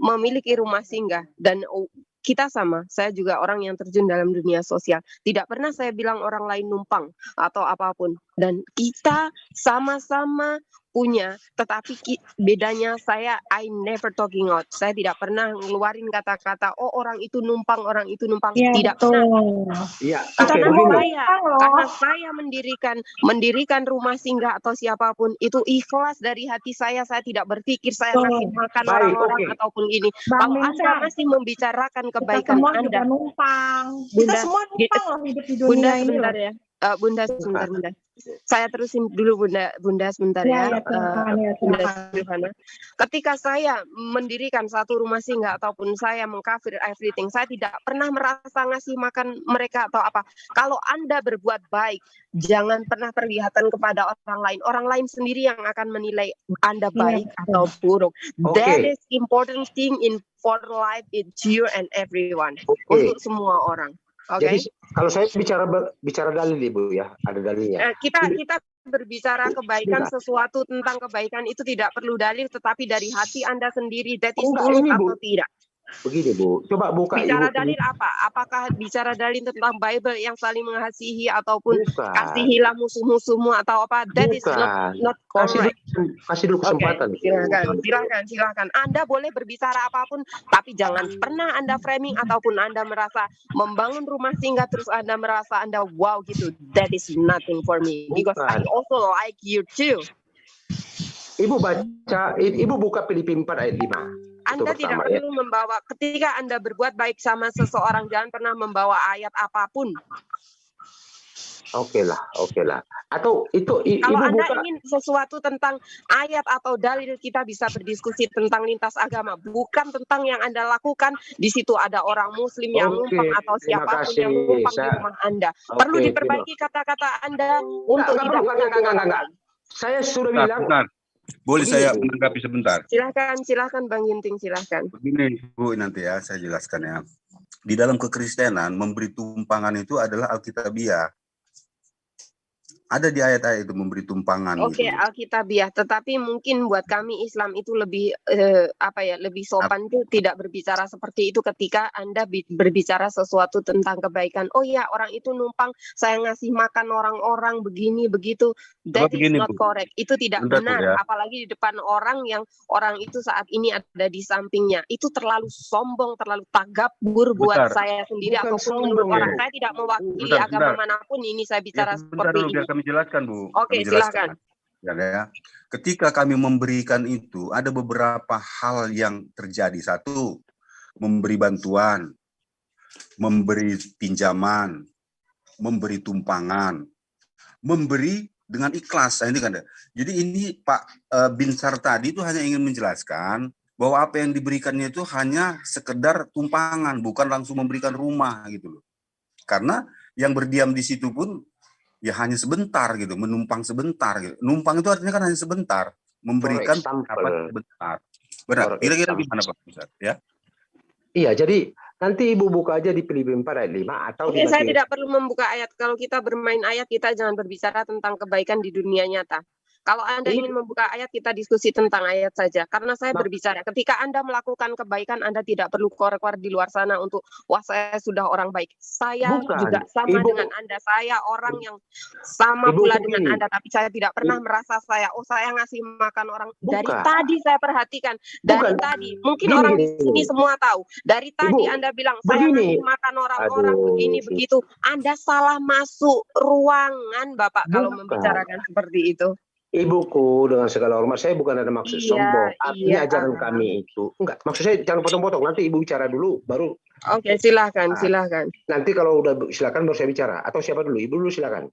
memiliki rumah singgah dan kita sama, saya juga orang yang terjun dalam dunia sosial. Tidak pernah saya bilang orang lain numpang atau apapun. Dan kita sama-sama punya, tetapi bedanya I never talking out. Saya tidak pernah ngeluarin kata-kata, orang itu numpang, Ya, tidak betul. pernah. Iya, karena saya mendirikan rumah singgah atau siapapun, itu ikhlas dari hati saya tidak berpikir saya ngasih makan orang-orang ataupun ini. Kalau Anda masih membicarakan kebaikan Anda, numpang. Kita semua numpang loh hidup di dunia Bunda, ini. Sebentar ya. Bunda, sebentar. Saya terusin dulu Bunda sebentar Ya, ya. Bunda Silvana. Ketika saya mendirikan satu rumah singgah ataupun saya mengkafir everything, saya tidak pernah merasa ngasih makan mereka atau apa. Kalau Anda berbuat baik, jangan pernah perlihatkan kepada orang lain. Orang lain sendiri yang akan menilai Anda baik atau buruk. That is important thing in for life, it's you and everyone. Untuk semua orang. Jadi kalau saya bicara dalil Ibu ya, ada dalilnya. Kita berbicara kebaikan, sesuatu tentang kebaikan itu tidak perlu dalil, tetapi dari hati Anda sendiri, that is tulus atau tidak. Begini Bu, coba buka bicara Ibu. Dalil apa? Apakah bicara dalil tentang Bible yang saling mengasihi ataupun kasihilah musuh-musuhmu atau apa? That is not correct. Kasih dulu kesempatan. Silakan. Anda boleh berbicara apapun, tapi jangan pernah Anda framing ataupun Anda merasa membangun rumah singgah terus Anda merasa Anda wow gitu. That is nothing for me because I also like you too. Ibu buka Filipi 4 ayat 5. Anda tidak perlu membawa, ketika Anda berbuat baik sama seseorang, jangan pernah membawa ayat apapun. Oke lah. Atau itu kalau Anda ingin sesuatu tentang ayat atau dalil, kita bisa berdiskusi tentang lintas agama, bukan tentang yang Anda lakukan. Di situ ada orang Muslim yang numpang atau siapapun yang numpang di rumah Anda. Perlu diperbaiki kata-kata Anda untuk tidak. Saya sudah bilang. Boleh saya menanggapi sebentar? Silahkan Bang Ginting, silahkan. Begini Bu, nanti ya saya jelaskan ya. Di dalam kekristenan memberi tumpangan itu adalah Alkitabiah. Ada di ayat-ayat itu memberi tumpangan. Oke, Alkitabiah. Tetapi mungkin buat kami Islam itu lebih lebih sopan tuh tidak berbicara seperti itu ketika Anda berbicara sesuatu tentang kebaikan. Oh ya, orang itu numpang, saya ngasih makan orang-orang begini begitu. That is not correct. Itu tidak benar. Ya. Apalagi di depan orang yang orang itu saat ini ada di sampingnya. Itu terlalu sombong, terlalu tagabur buat saya sendiri ataupun menurut orang. Saya tidak mewakili agama manapun. Ini saya bicara seperti ini. Kami jelaskan Bu. Oke, silakan. Ya. Ketika kami memberikan itu, ada beberapa hal yang terjadi. Satu, memberi bantuan, memberi pinjaman, memberi tumpangan, memberi dengan ikhlas. Ini kan. Jadi ini Pak Binsar tadi itu hanya ingin menjelaskan bahwa apa yang diberikannya itu hanya sekedar tumpangan, bukan langsung memberikan rumah gitu loh. Karena yang berdiam di situ pun ya hanya sebentar gitu, menumpang sebentar gitu. Numpang itu artinya kan hanya sebentar, memberikan dapat sebentar. Benar. Kira-kira gimana Pak Ustaz? Ya. Iya, jadi nanti Ibu buka aja di Filipi 4 ayat 5 atau saya tidak perlu membuka ayat. Kalau kita bermain ayat, kita jangan berbicara tentang kebaikan di dunia nyata. Kalau Anda ingin membuka ayat, kita diskusi tentang ayat saja. Karena saya berbicara, ketika Anda melakukan kebaikan, Anda tidak perlu keluar-keluar di luar sana untuk, wah saya sudah orang baik. Saya juga sama dengan Anda. Saya orang yang sama pula dengan Anda. Tapi saya tidak pernah merasa saya ngasih makan orang. Dari tadi saya perhatikan. Dari tadi. Mungkin orang di sini semua tahu. Dari tadi Anda bilang, saya ngasih makan orang-orang begini, begitu. Anda salah masuk ruangan, Bapak, kalau membicarakan seperti itu. Ibuku, dengan segala hormat, saya bukan ada maksud sombong. Artinya ajaran kami itu. Enggak, maksud saya jangan potong-potong. Nanti Ibu bicara dulu, baru. Oke, silakan. Nanti kalau udah silakan baru saya bicara. Atau siapa dulu? Ibu dulu silakan.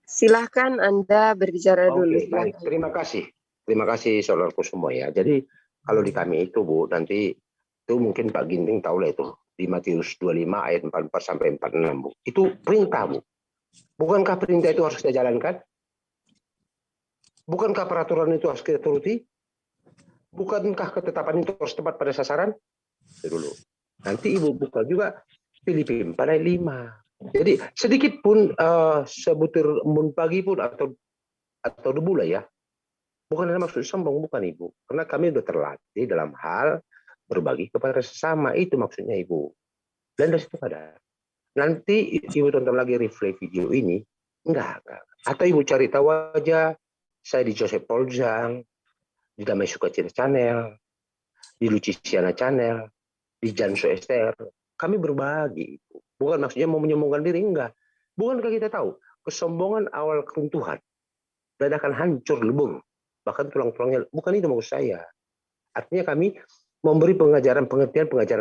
Silakan Anda berbicara dulu. Baik. Terima kasih saudaraku semua ya. Jadi kalau di kami itu Bu, nanti itu mungkin Pak Ginting tahu lah itu. Di Matius 25 ayat 44 sampai 46 Bu. Itu perintah Bu. Bukankah perintah itu harus kita jalankan? Bukankah peraturan itu harus kita turuti? Bukankah ketetapan itu harus tepat pada sasaran? Itu dulu. Nanti Ibu buka juga Filipi 4 ayat 5. Jadi sedikit pun sebutir embun pagi pun atau debu lah ya. Bukan ada maksud sombong, bukan Ibu. Karena kami sudah terlatih dalam hal berbagi kepada sesama. Itu maksudnya Ibu. Dan dari situ ada. Nanti Ibu tonton lagi replay video ini, enggak. Atau Ibu cari tahu aja, saya di Joseph Polzang, di Damai Sukacita Channel, di Lucisiana Channel, di Janso Esther. Kami berbagi. Bukan maksudnya mau menyombongkan diri, enggak. Bukankah kita tahu, kesombongan awal keruntuhan, dan akan hancur lebur. Bahkan tulang-tulangnya, bukan itu maksud saya. Artinya kami memberi pengajaran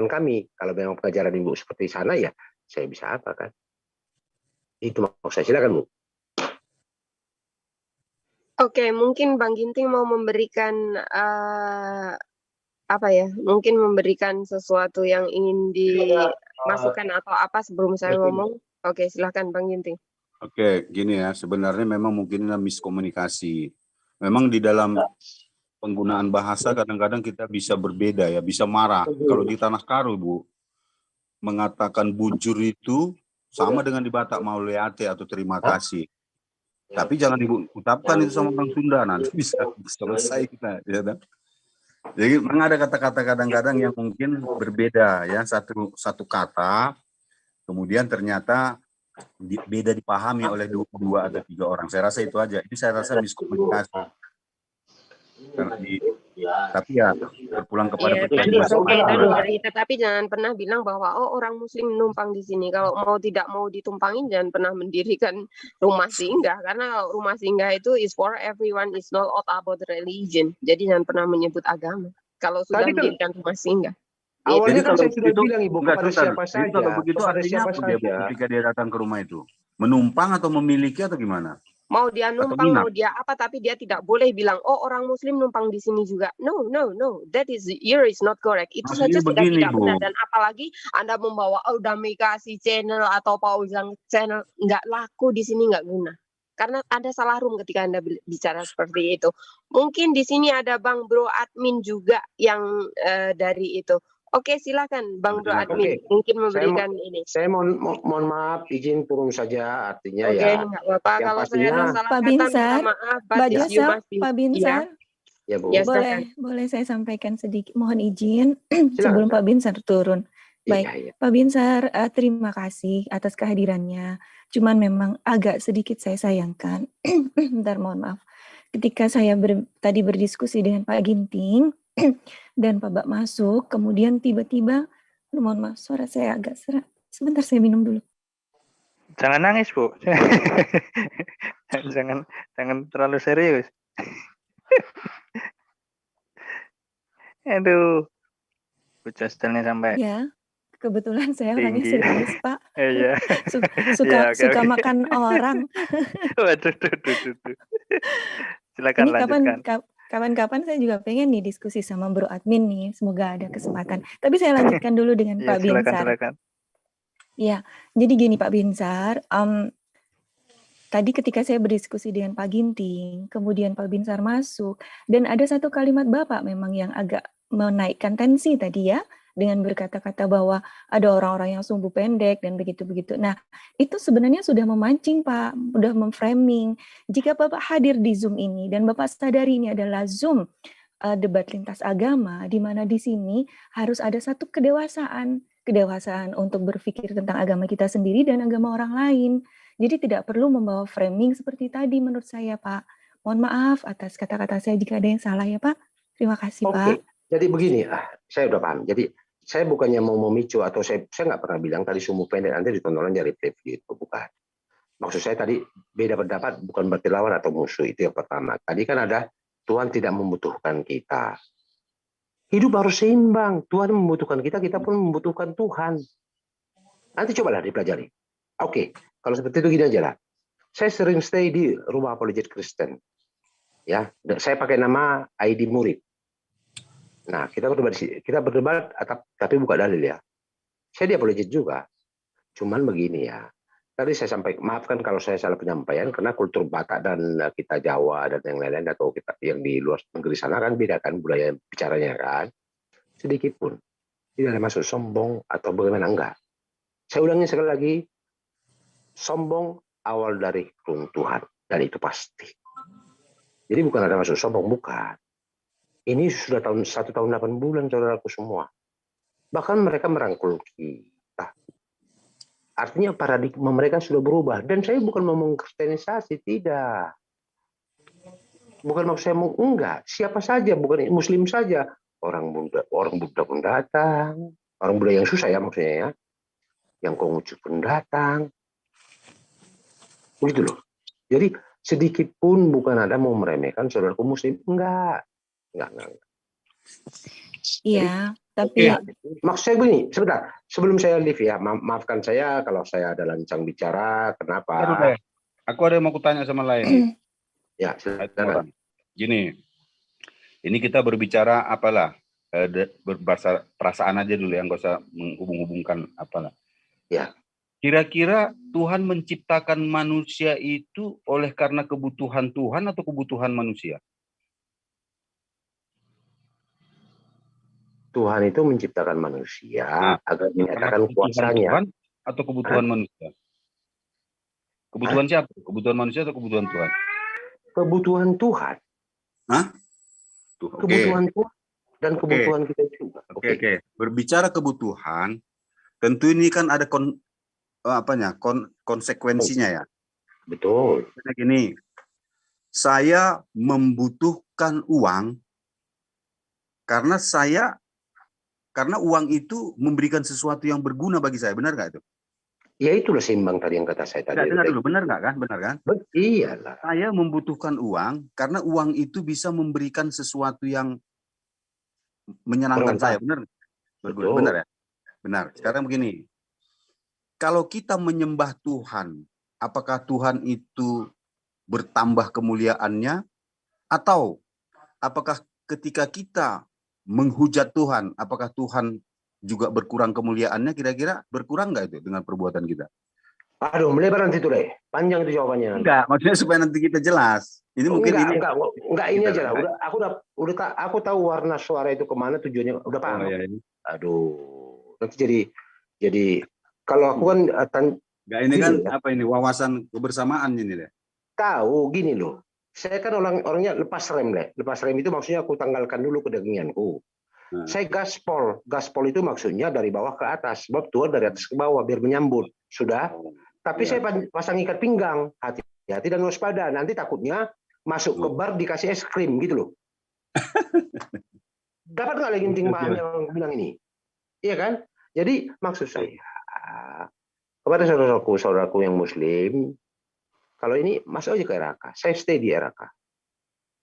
kami. Kalau memang pengajaran Ibu seperti sana ya, saya bisa apa kan? Itu maksud saya. Silakan Bu. Oke, mungkin Bang Ginting mau memberikan apa ya? Mungkin memberikan sesuatu yang ingin dimasukkan atau apa sebelum saya ngomong. Oke, silahkan Bang Ginting. Oke, gini ya, sebenarnya memang mungkin ada miskomunikasi. Memang di dalam penggunaan bahasa kadang-kadang kita bisa berbeda ya, bisa marah. Kalau di Tanah Karo, Bu, mengatakan bujur itu sama dengan di Batak mau leate atau terima kasih. Tapi jangan diucapkan itu sama orang Sunda, nanti bisa selesai kita. Ya, kan? Jadi memang ada kata-kata kadang-kadang yang mungkin berbeda ya, satu kata, kemudian ternyata beda dipahami oleh dua atau tiga orang. Saya rasa itu aja. Ini saya rasa miskomunikasi. Tapi ya berpulang kepada tapi jangan pernah bilang bahwa orang Muslim numpang di sini. Kalau tidak mau ditumpangin, jangan pernah mendirikan rumah singgah, karena rumah singgah itu is for everyone, is not all about religion. Jadi jangan pernah menyebut agama kalau sudah mendirikan rumah singgah. Awalnya kan saya sudah bilang Ibu kepada siapa saja. Kalau begitu artinya apa dia, ketika dia datang ke rumah itu? Menumpang atau memiliki atau gimana? Mau dia numpang, mau dia apa, tapi dia tidak boleh bilang, orang Muslim numpang di sini juga. No. That is not correct. Itu saja sudah tidak benar. Dan apalagi Anda membawa Damai Kasih channel atau Pauzang channel, nggak laku di sini, nggak guna. Karena ada salah room ketika Anda bicara seperti itu. Mungkin di sini ada Bang Bro admin juga yang dari itu. Oke, silakan Bang Bro admin. Mungkin memberikan ini. Saya mohon maaf, izin turun saja, artinya nggak apa-apa. Kalau saya ada salah Pak Binsar, Pak Binsar, ya, Bu. boleh saya sampaikan sedikit, mohon izin sebelum Pak Binsar turun. Baik, Pak Binsar, terima kasih atas kehadirannya. Cuman memang agak sedikit saya sayangkan, bentar mohon maaf. Ketika saya tadi berdiskusi dengan Pak Ginting, dan Pak Bak masuk, kemudian tiba-tiba, mohon maaf, suara saya agak serak. Sebentar saya minum dulu. Jangan nangis, Bu. jangan terlalu serius. Aduh. Bu Justelnya sampai. Ya, kebetulan saya orangnya serius, Pak. Iya. Suka makan orang. Waduh. Silakan lanjutkan. Kapan-kapan saya juga pengen nih diskusi sama Bro Admin nih, semoga ada kesempatan. Tapi saya lanjutkan dulu dengan Pak Binsar. Silakan. Ya, jadi gini Pak Binsar, tadi ketika saya berdiskusi dengan Pak Ginting, kemudian Pak Binsar masuk, dan ada satu kalimat Bapak memang yang agak menaikkan tensi tadi ya, dengan berkata-kata bahwa ada orang-orang yang sumbu pendek dan begitu-begitu. Nah, itu sebenarnya sudah memancing Pak, sudah memframing. Jika Bapak hadir di Zoom ini dan Bapak sadari ini adalah Zoom debat lintas agama, di mana di sini harus ada satu kedewasaan untuk berpikir tentang agama kita sendiri dan agama orang lain. Jadi tidak perlu membawa framing seperti tadi menurut saya Pak. Mohon maaf atas kata-kata saya jika ada yang salah ya Pak. Terima kasih Pak. Jadi begini, saya udah paham. Jadi saya bukannya mau memicu atau saya nggak pernah bilang tadi sumbu pendek nanti ditontonan dari review itu, bukan. Maksud saya tadi beda pendapat bukan berarti lawan atau musuh, itu yang pertama. Tadi kan ada Tuhan tidak membutuhkan kita. Hidup harus seimbang. Tuhan membutuhkan kita, kita pun membutuhkan Tuhan. Nanti cobalah dipelajari. Oke, kalau seperti itu gini aja lah. Saya sering stay di rumah apologet Kristen. Ya, saya pakai nama ID Murid. Nah, kita berdebat tapi buka dalil ya. Saya di apologet juga. Cuman begini ya. Tadi saya sampaikan, maafkan kalau saya salah penyampaian karena kultur Batak dan kita Jawa dan yang lain-lain atau kita yang di luar negeri sana kan beda kan budaya bicaranya kan. Sedikit pun tidak ada maksud sombong atau bagaimana, enggak. Saya ulangi sekali lagi. Sombong awal dari keruntuhan dan itu pasti. Jadi bukan ada maksud sombong, bukan. Ini sudah 1 tahun 8 bulan saudaraku semua. Bahkan mereka merangkul kita. Artinya paradigma mereka sudah berubah. Dan saya bukan mau mengkristenisasi, tidak. Bukan maksud saya enggak. Siapa saja, bukan Muslim saja. Orang Buddha pun datang. Orang Buddha yang susah ya maksudnya ya. Yang Konghucu pun datang. Begitu loh. Jadi sedikit pun bukan ada mau meremehkan saudaraku Muslim. Enggak. Iya. Tapi maksud saya begini, sebentar. Sebelum saya live ya, maafkan saya kalau saya ada lancang bicara. Kenapa? Aku ada yang mau kutanya sama lain. Ya, silakan. Gini, ini kita berbicara apalah, berbahasa perasaan aja dulu, yang gak usah menghubung-hubungkan apalah. Ya. Kira-kira Tuhan menciptakan manusia itu oleh karena kebutuhan Tuhan atau kebutuhan manusia? Tuhan itu menciptakan manusia agar menyatakan kuasanya. Tuhan atau kebutuhan manusia? Kebutuhan siapa? Kebutuhan manusia atau kebutuhan Tuhan? Kebutuhan Tuhan. Hah? Kebutuhan Tuhan dan kebutuhan kita juga. Oke. Berbicara kebutuhan, tentu ini kan ada konsekuensinya ya. Betul. Gini, saya membutuhkan uang karena uang itu memberikan sesuatu yang berguna bagi saya, benar nggak itu? Ya itulah seimbang tadi yang kata saya tadi. Dengar dulu, benar nggak kan? Benar kan? Iyalah. Saya membutuhkan uang karena uang itu bisa memberikan sesuatu yang menyenangkan saya, benar? Benar ya? Benar. Sekarang begini, kalau kita menyembah Tuhan, apakah Tuhan itu bertambah kemuliaannya, atau apakah ketika kita menghujat Tuhan, apakah Tuhan juga berkurang kemuliaannya? Kira-kira berkurang nggak itu dengan perbuatan kita? Aduh, melebar nanti tuh deh. Panjang itu jawabannya. Enggak, maksudnya supaya nanti kita jelas. Ini mungkin enggak ini aja lah. Aku tahu warna suara itu kemana tujuannya. Udah paham. Aduh, nanti jadi kalau aku kan enggak, ini kan apa ini, wawasan kebersamaan ini deh. Tahu gini loh. Saya kan orangnya lepas rem deh. Lepas rem itu maksudnya aku tanggalkan dulu kedaginganku. Saya gaspol. Gaspol itu maksudnya dari bawah ke atas. Sebab Tuhan dari atas ke bawah biar menyambut. Sudah. Tapi saya pasang ikat pinggang. Hati-hati dan waspada. Nanti takutnya masuk ke bar dikasih es krim gitu loh. Dapat nggak lagi penting paham yang bilang ini? Iya kan? Jadi maksud saya kepada saudaraku yang Muslim, kalau ini masuk aja ke RAK. Saya stay di RAK.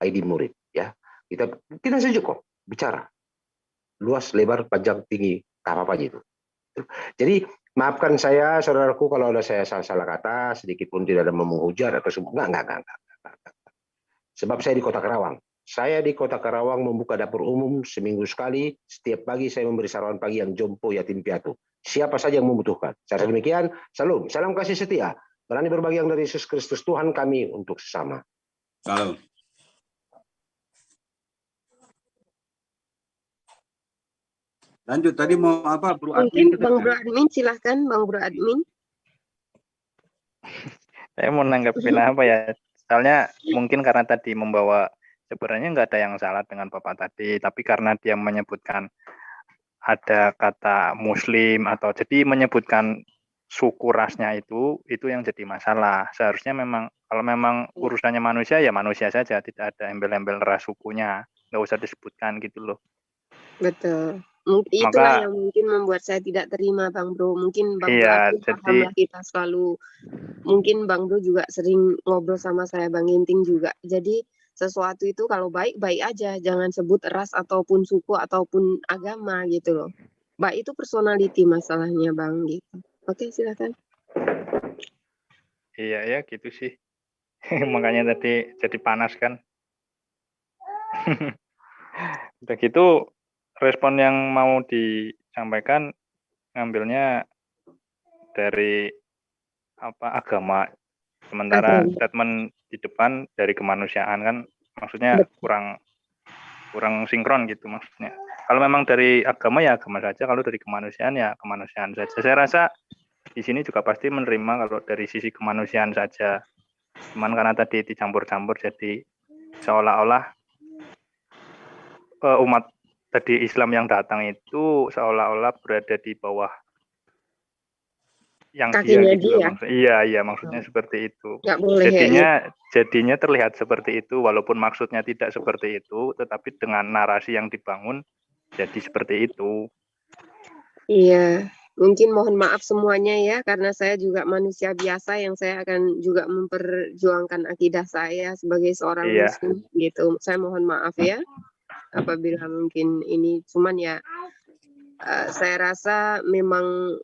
ID murid ya. Kita sejuk kok bicara. Luas, lebar, panjang, tinggi, apa aja itu. Jadi maafkan saya saudaraku kalau ada saya salah kata, sedikit pun tidak ada menghujat atau semua. Enggak. Sebab saya di Kota Karawang. Saya di Kota Karawang membuka dapur umum seminggu sekali. Setiap pagi saya memberi sarapan pagi yang jompo, yatim piatu. Siapa saja yang membutuhkan. Secara demikian, salam kasih setia. Berani berbagi yang dari Yesus Kristus Tuhan kami untuk sesama. Salam. Lanjut, tadi mau apa, Bro Admin? Mungkin Bang Bro Admin, silahkan Bang Bro Admin. Saya mau nanggapin apa ya? Soalnya mungkin karena tadi membawa, sebenarnya nggak ada yang salah dengan Bapak tadi, tapi karena dia menyebutkan ada kata Muslim atau jadi menyebutkan suku rasnya itu yang jadi masalah. Seharusnya memang kalau memang urusannya manusia ya manusia saja, tidak ada embel-embel ras sukunya, nggak usah disebutkan gitu loh. Betul. Itulah yang mungkin membuat saya tidak terima Bang Bro. Mungkin Bang Bro pahamlah kita selalu. Mungkin Bang Bro juga sering ngobrol sama saya, Bang Ginting juga. Jadi sesuatu itu kalau baik aja, jangan sebut ras ataupun suku ataupun agama gitu loh. Baik itu personality masalahnya Bang gitu. Oke, silakan. Iya ya gitu sih. Makanya tadi jadi panas kan. Udah gitu respon yang mau disampaikan ngambilnya dari agama, sementara statement di depan dari kemanusiaan kan maksudnya kurang sinkron gitu maksudnya. Kalau memang dari agama ya agama saja, kalau dari kemanusiaan ya kemanusiaan saja. Saya rasa di sini juga pasti menerima kalau dari sisi kemanusiaan saja. Cuman karena tadi dicampur-campur jadi seolah-olah umat tadi Islam yang datang itu seolah-olah berada di bawah yang dia gitu loh. Iya maksudnya seperti itu. Jadinya terlihat seperti itu walaupun maksudnya tidak seperti itu, tetapi dengan narasi yang dibangun jadi seperti itu. Iya, mungkin mohon maaf semuanya ya karena saya juga manusia biasa yang saya akan juga memperjuangkan akidah saya sebagai seorang Muslim gitu. Saya mohon maaf ya apabila mungkin ini cuman ya saya rasa memang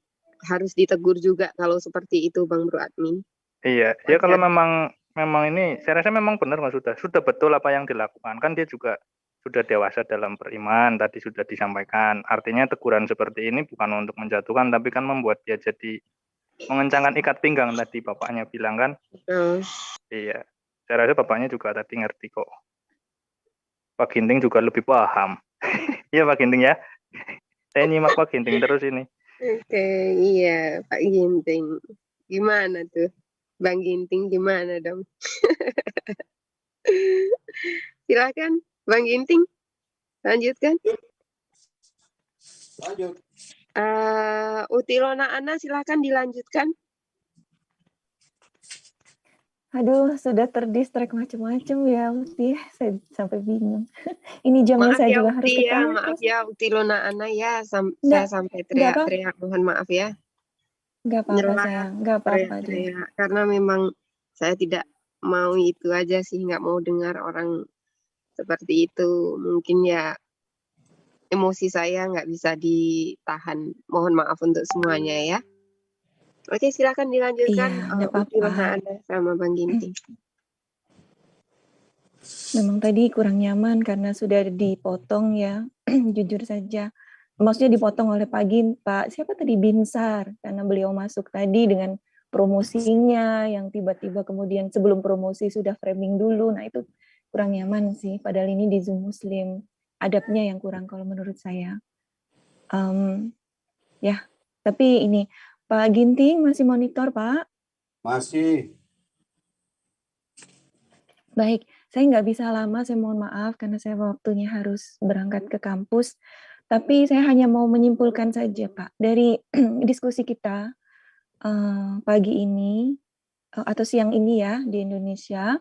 harus ditegur juga kalau seperti itu, Bang Bro Admin. Iya, ya kalau memang ini, saya rasa memang benar Mas, sudah betul apa yang dilakukan. Kan dia juga sudah dewasa dalam beriman, tadi sudah disampaikan. Artinya teguran seperti ini bukan untuk menjatuhkan, tapi kan membuat dia jadi mengencangkan ikat pinggang tadi bapaknya bilang kan. Iya, saya rasa bapaknya juga tadi ngerti kok. Pak Ginting juga lebih paham. Iya Pak Ginting ya. Saya nyimak Pak Ginting terus ini. Oke, iya Pak Ginting. Gimana tuh? Bang Ginting gimana dong? Silakan Bang Ginting. Lanjutkan. Lanjut. Utilona Ana silakan dilanjutkan. Aduh, sudah terdistract macam-macam ya, Uti. Saya sampai bingung. Ini jamnya Maaf saya ya juga harus Uti ke ya, maaf kampus. ya Utilona Ana ya, saya sampai teriak-teriak, mohon maaf ya. Nggak apa-apa sayang, nggak apa-apa deh. Karena memang saya tidak mau itu aja sih, nggak mau dengar orang seperti itu. Mungkin ya emosi saya nggak bisa ditahan. Mohon maaf untuk semuanya ya. Oke, silakan dilanjutkan. Iya, nggak apa-apa. Anda sama Bang Ginting. Memang tadi kurang nyaman karena sudah dipotong ya, jujur saja. Maksudnya dipotong oleh Pak siapa tadi, Binsar, karena beliau masuk tadi dengan promosinya yang tiba-tiba kemudian sebelum promosi sudah framing dulu. Nah itu kurang nyaman sih, padahal ini di Zoom Muslim. Adabnya yang kurang kalau menurut saya. Ya, tapi ini Pak Ginting masih monitor, Pak? Masih. Baik, saya nggak bisa lama, saya mohon maaf karena saya waktunya harus berangkat ke kampus. Tapi saya hanya mau menyimpulkan saja, Pak, dari diskusi kita pagi ini atau siang ini ya di Indonesia,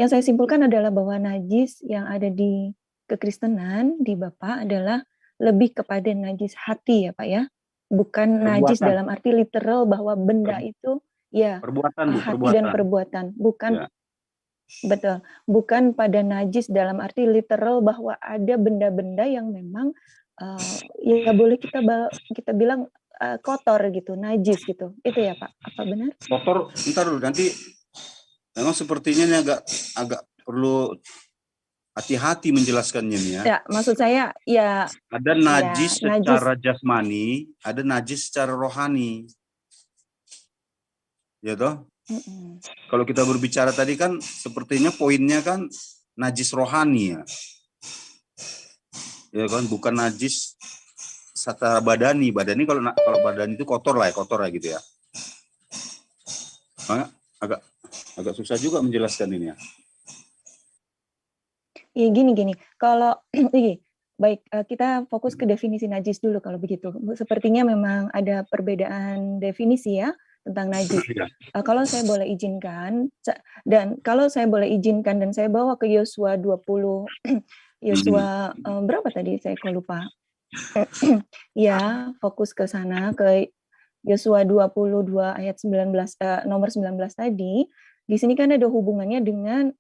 yang saya simpulkan adalah bahwa najis yang ada di kekristenan di Bapak adalah lebih kepada najis hati ya Pak ya, bukan najis dalam arti literal bahwa benda itu ya hati dan perbuatan, bukan. Ya. Betul, bukan pada najis dalam arti literal bahwa ada benda-benda yang memang ya boleh kita bilang kotor gitu, najis gitu. Itu ya Pak, apa benar? Kotor, ntar dulu nanti memang sepertinya ini agak perlu hati-hati menjelaskannya nih ya. Ya, maksud saya ya ada najis ya, secara jasmani, ada najis secara rohani. Ya toh? Kalau kita berbicara tadi kan sepertinya poinnya kan najis rohani ya. Ya kan, bukan najis secara badani. Badani kalau badani itu kotor lah gitu ya. Makanya agak susah juga menjelaskan ini ya. Ya gini. Kalau baik kita fokus ke definisi najis dulu kalau begitu. Sepertinya memang ada perbedaan definisi ya tentang najis. Kalau saya boleh izinkan dan saya bawa ke Yosua 20 Yosua berapa tadi saya kok lupa. Ya, fokus ke sana ke Yosua 22 ayat 19 nomor 19 tadi. Di sini kan ada hubungannya dengan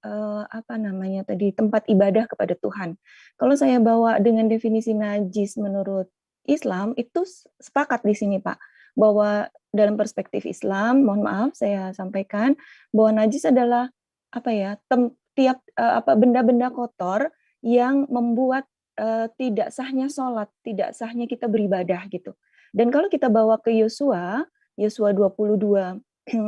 tempat ibadah kepada Tuhan. Kalau saya bawa dengan definisi najis menurut Islam itu sepakat di sini Pak, bahwa dalam perspektif Islam, mohon maaf saya sampaikan bahwa najis adalah benda-benda kotor yang membuat tidak sahnya sholat, tidak sahnya kita beribadah gitu. Dan kalau kita bawa ke Yosua 22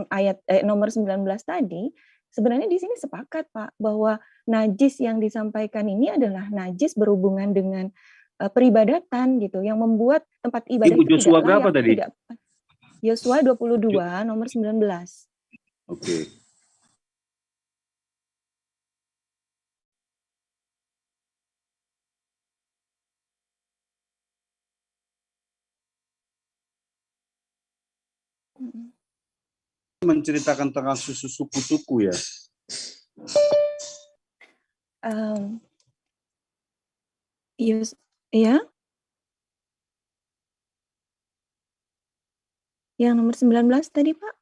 ayat nomor 19 tadi, sebenarnya di sini sepakat Pak bahwa najis yang disampaikan ini adalah najis berhubungan dengan peribadatan gitu, yang membuat tempat ibadah itu Yosua tidak berapa layak, tadi? Yosua 22 nomor 19. Oke. Menceritakan tentang suku-suku ya. Ya. Yang nomor 19 tadi, Pak.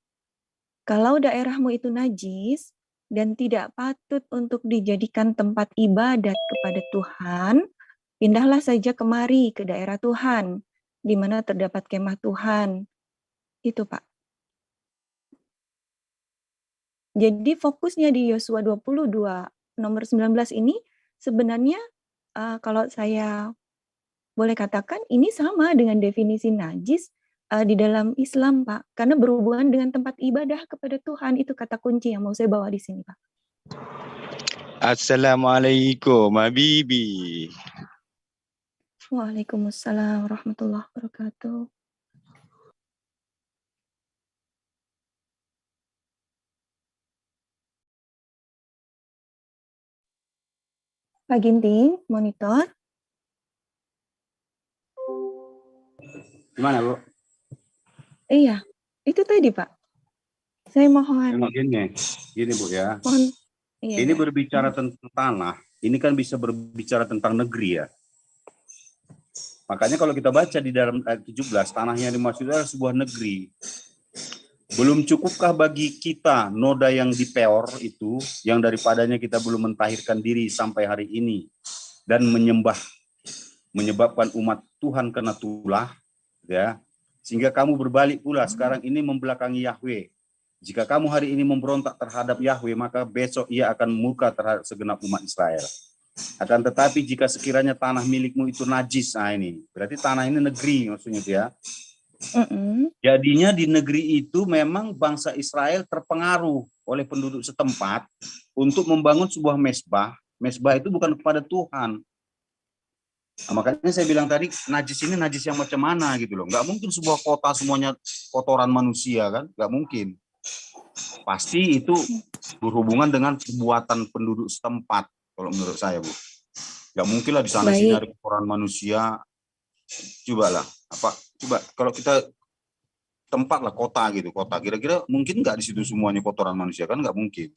Kalau daerahmu itu najis dan tidak patut untuk dijadikan tempat ibadat kepada Tuhan, pindahlah saja kemari ke daerah Tuhan. di mana terdapat kemah Tuhan. Itu, Pak. Jadi fokusnya di Yosua 22 nomor 19 ini sebenarnya kalau saya boleh katakan ini sama dengan definisi najis di dalam Islam, Pak. Karena berhubungan dengan tempat ibadah kepada Tuhan. Itu kata kunci yang mau saya bawa di sini, Pak. Assalamualaikum, Habibi. Waalaikumsalam warahmatullahi wabarakatuh. Pak Ginting, monitor. Gimana, Bu? Iya, itu tadi, Pak. Saya mohon. Gini Bu ya. Mohon. Iya, ini berbicara tentang tanah. Ini kan bisa berbicara tentang negeri ya. Makanya kalau kita baca di dalam ayat 17, tanahnya dimaksud adalah sebuah negeri. Belum cukupkah bagi kita noda yang di Peor itu, yang daripadanya kita belum mentahirkan diri sampai hari ini, dan menyebabkan umat Tuhan kena tulah, ya, sehingga kamu berbalik pula sekarang ini membelakangi Yahweh. Jika kamu hari ini memberontak terhadap Yahweh, maka besok ia akan murka terhadap segenap umat Israel. Akan tetapi jika sekiranya tanah milikmu itu najis, nah ini berarti tanah ini negeri maksudnya ya. Jadinya di negeri itu memang bangsa Israel terpengaruh oleh penduduk setempat untuk membangun sebuah mezbah. Mezbah itu bukan kepada Tuhan. Nah, makanya saya bilang tadi najis ini najis yang macam mana gitu loh. Nggak mungkin sebuah kota semuanya kotoran manusia kan, nggak mungkin. Pasti itu berhubungan dengan perbuatan penduduk setempat kalau menurut saya, Bu. Nggak mungkin lah di sana sini ada kotoran manusia. Coba kalau kita tempat lah kota gitu, kota kira-kira mungkin nggak di situ semuanya kotoran manusia kan, nggak mungkin.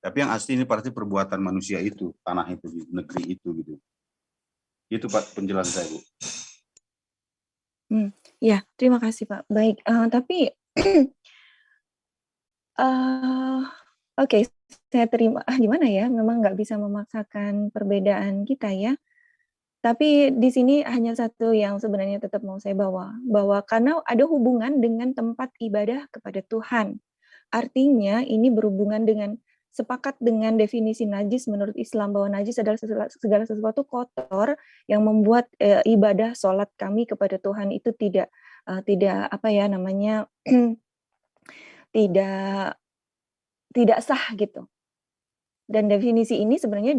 Tapi yang asli ini pasti perbuatan manusia itu, tanah itu, di negeri itu gitu. Itu Pak penjelasan saya, Bu. Ya, terima kasih Pak. Baik, tapi oke, saya terima. Gimana ya? Memang nggak bisa memaksakan perbedaan kita ya. Tapi di sini hanya satu yang sebenarnya tetap mau saya bawa, bahwa karena ada hubungan dengan tempat ibadah kepada Tuhan. Artinya ini berhubungan dengan sepakat dengan definisi najis menurut Islam, bahwa najis adalah segala sesuatu kotor yang membuat ibadah sholat kami kepada Tuhan itu tidak apa ya namanya tidak sah gitu. Dan definisi ini sebenarnya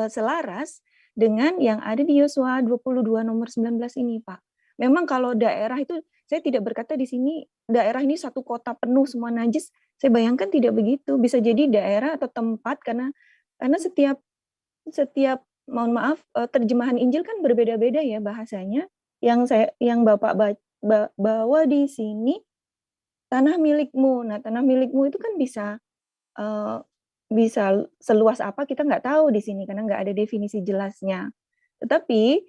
selaras dengan yang ada di Yosua 22 nomor 19 ini, Pak. Memang kalau daerah itu, saya tidak berkata di sini daerah ini satu kota penuh semua najis. Saya bayangkan tidak begitu. Bisa jadi daerah atau tempat karena setiap mohon maaf terjemahan Injil kan berbeda-beda ya bahasanya. Yang Bapak bawa di sini tanah milikmu. Nah, tanah milikmu itu kan bisa seluas apa kita nggak tahu di sini karena nggak ada definisi jelasnya. Tetapi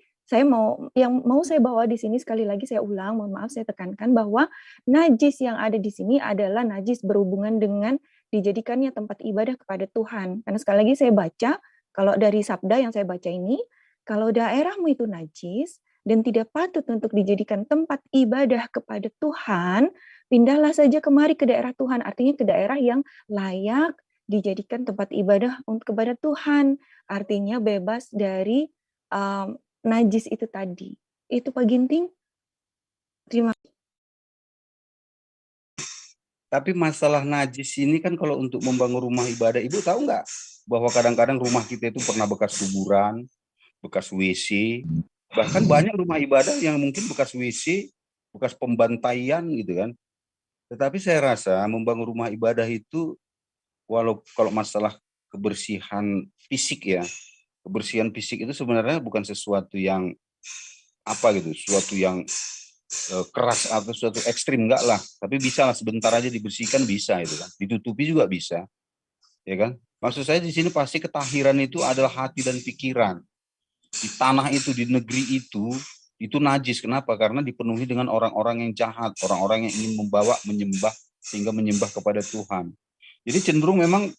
yang mau saya bawa di sini sekali lagi saya ulang, mohon maaf saya tekankan bahwa najis yang ada di sini adalah najis berhubungan dengan dijadikannya tempat ibadah kepada Tuhan. Karena sekali lagi saya baca kalau dari sabda yang saya baca ini, kalau daerahmu itu najis dan tidak patut untuk dijadikan tempat ibadah kepada Tuhan, pindahlah saja kemari ke daerah Tuhan, artinya ke daerah yang layak dijadikan tempat ibadah untuk kepada Tuhan, artinya bebas dari najis itu tadi. Itu Pak Ginting. Terima kasih. Tapi masalah najis ini kan kalau untuk membangun rumah ibadah, Ibu tahu nggak bahwa kadang-kadang rumah kita itu pernah bekas kuburan, bekas WC, bahkan banyak rumah ibadah yang mungkin bekas WC, bekas pembantaian gitu kan. Tetapi saya rasa membangun rumah ibadah itu kalau masalah kebersihan fisik ya, kebersihan fisik itu sebenarnya bukan sesuatu yang sesuatu yang keras atau sesuatu ekstrim, enggak lah. Tapi bisa lah sebentar aja dibersihkan bisa itu kan, ditutupi juga bisa, ya kan. Maksud saya di sini pasti ketahiran itu adalah hati dan pikiran. Di tanah itu, di negeri itu najis. Kenapa? Karena dipenuhi dengan orang-orang yang jahat, orang-orang yang ingin menyembah sehingga menyembah kepada Tuhan. Jadi cenderung memang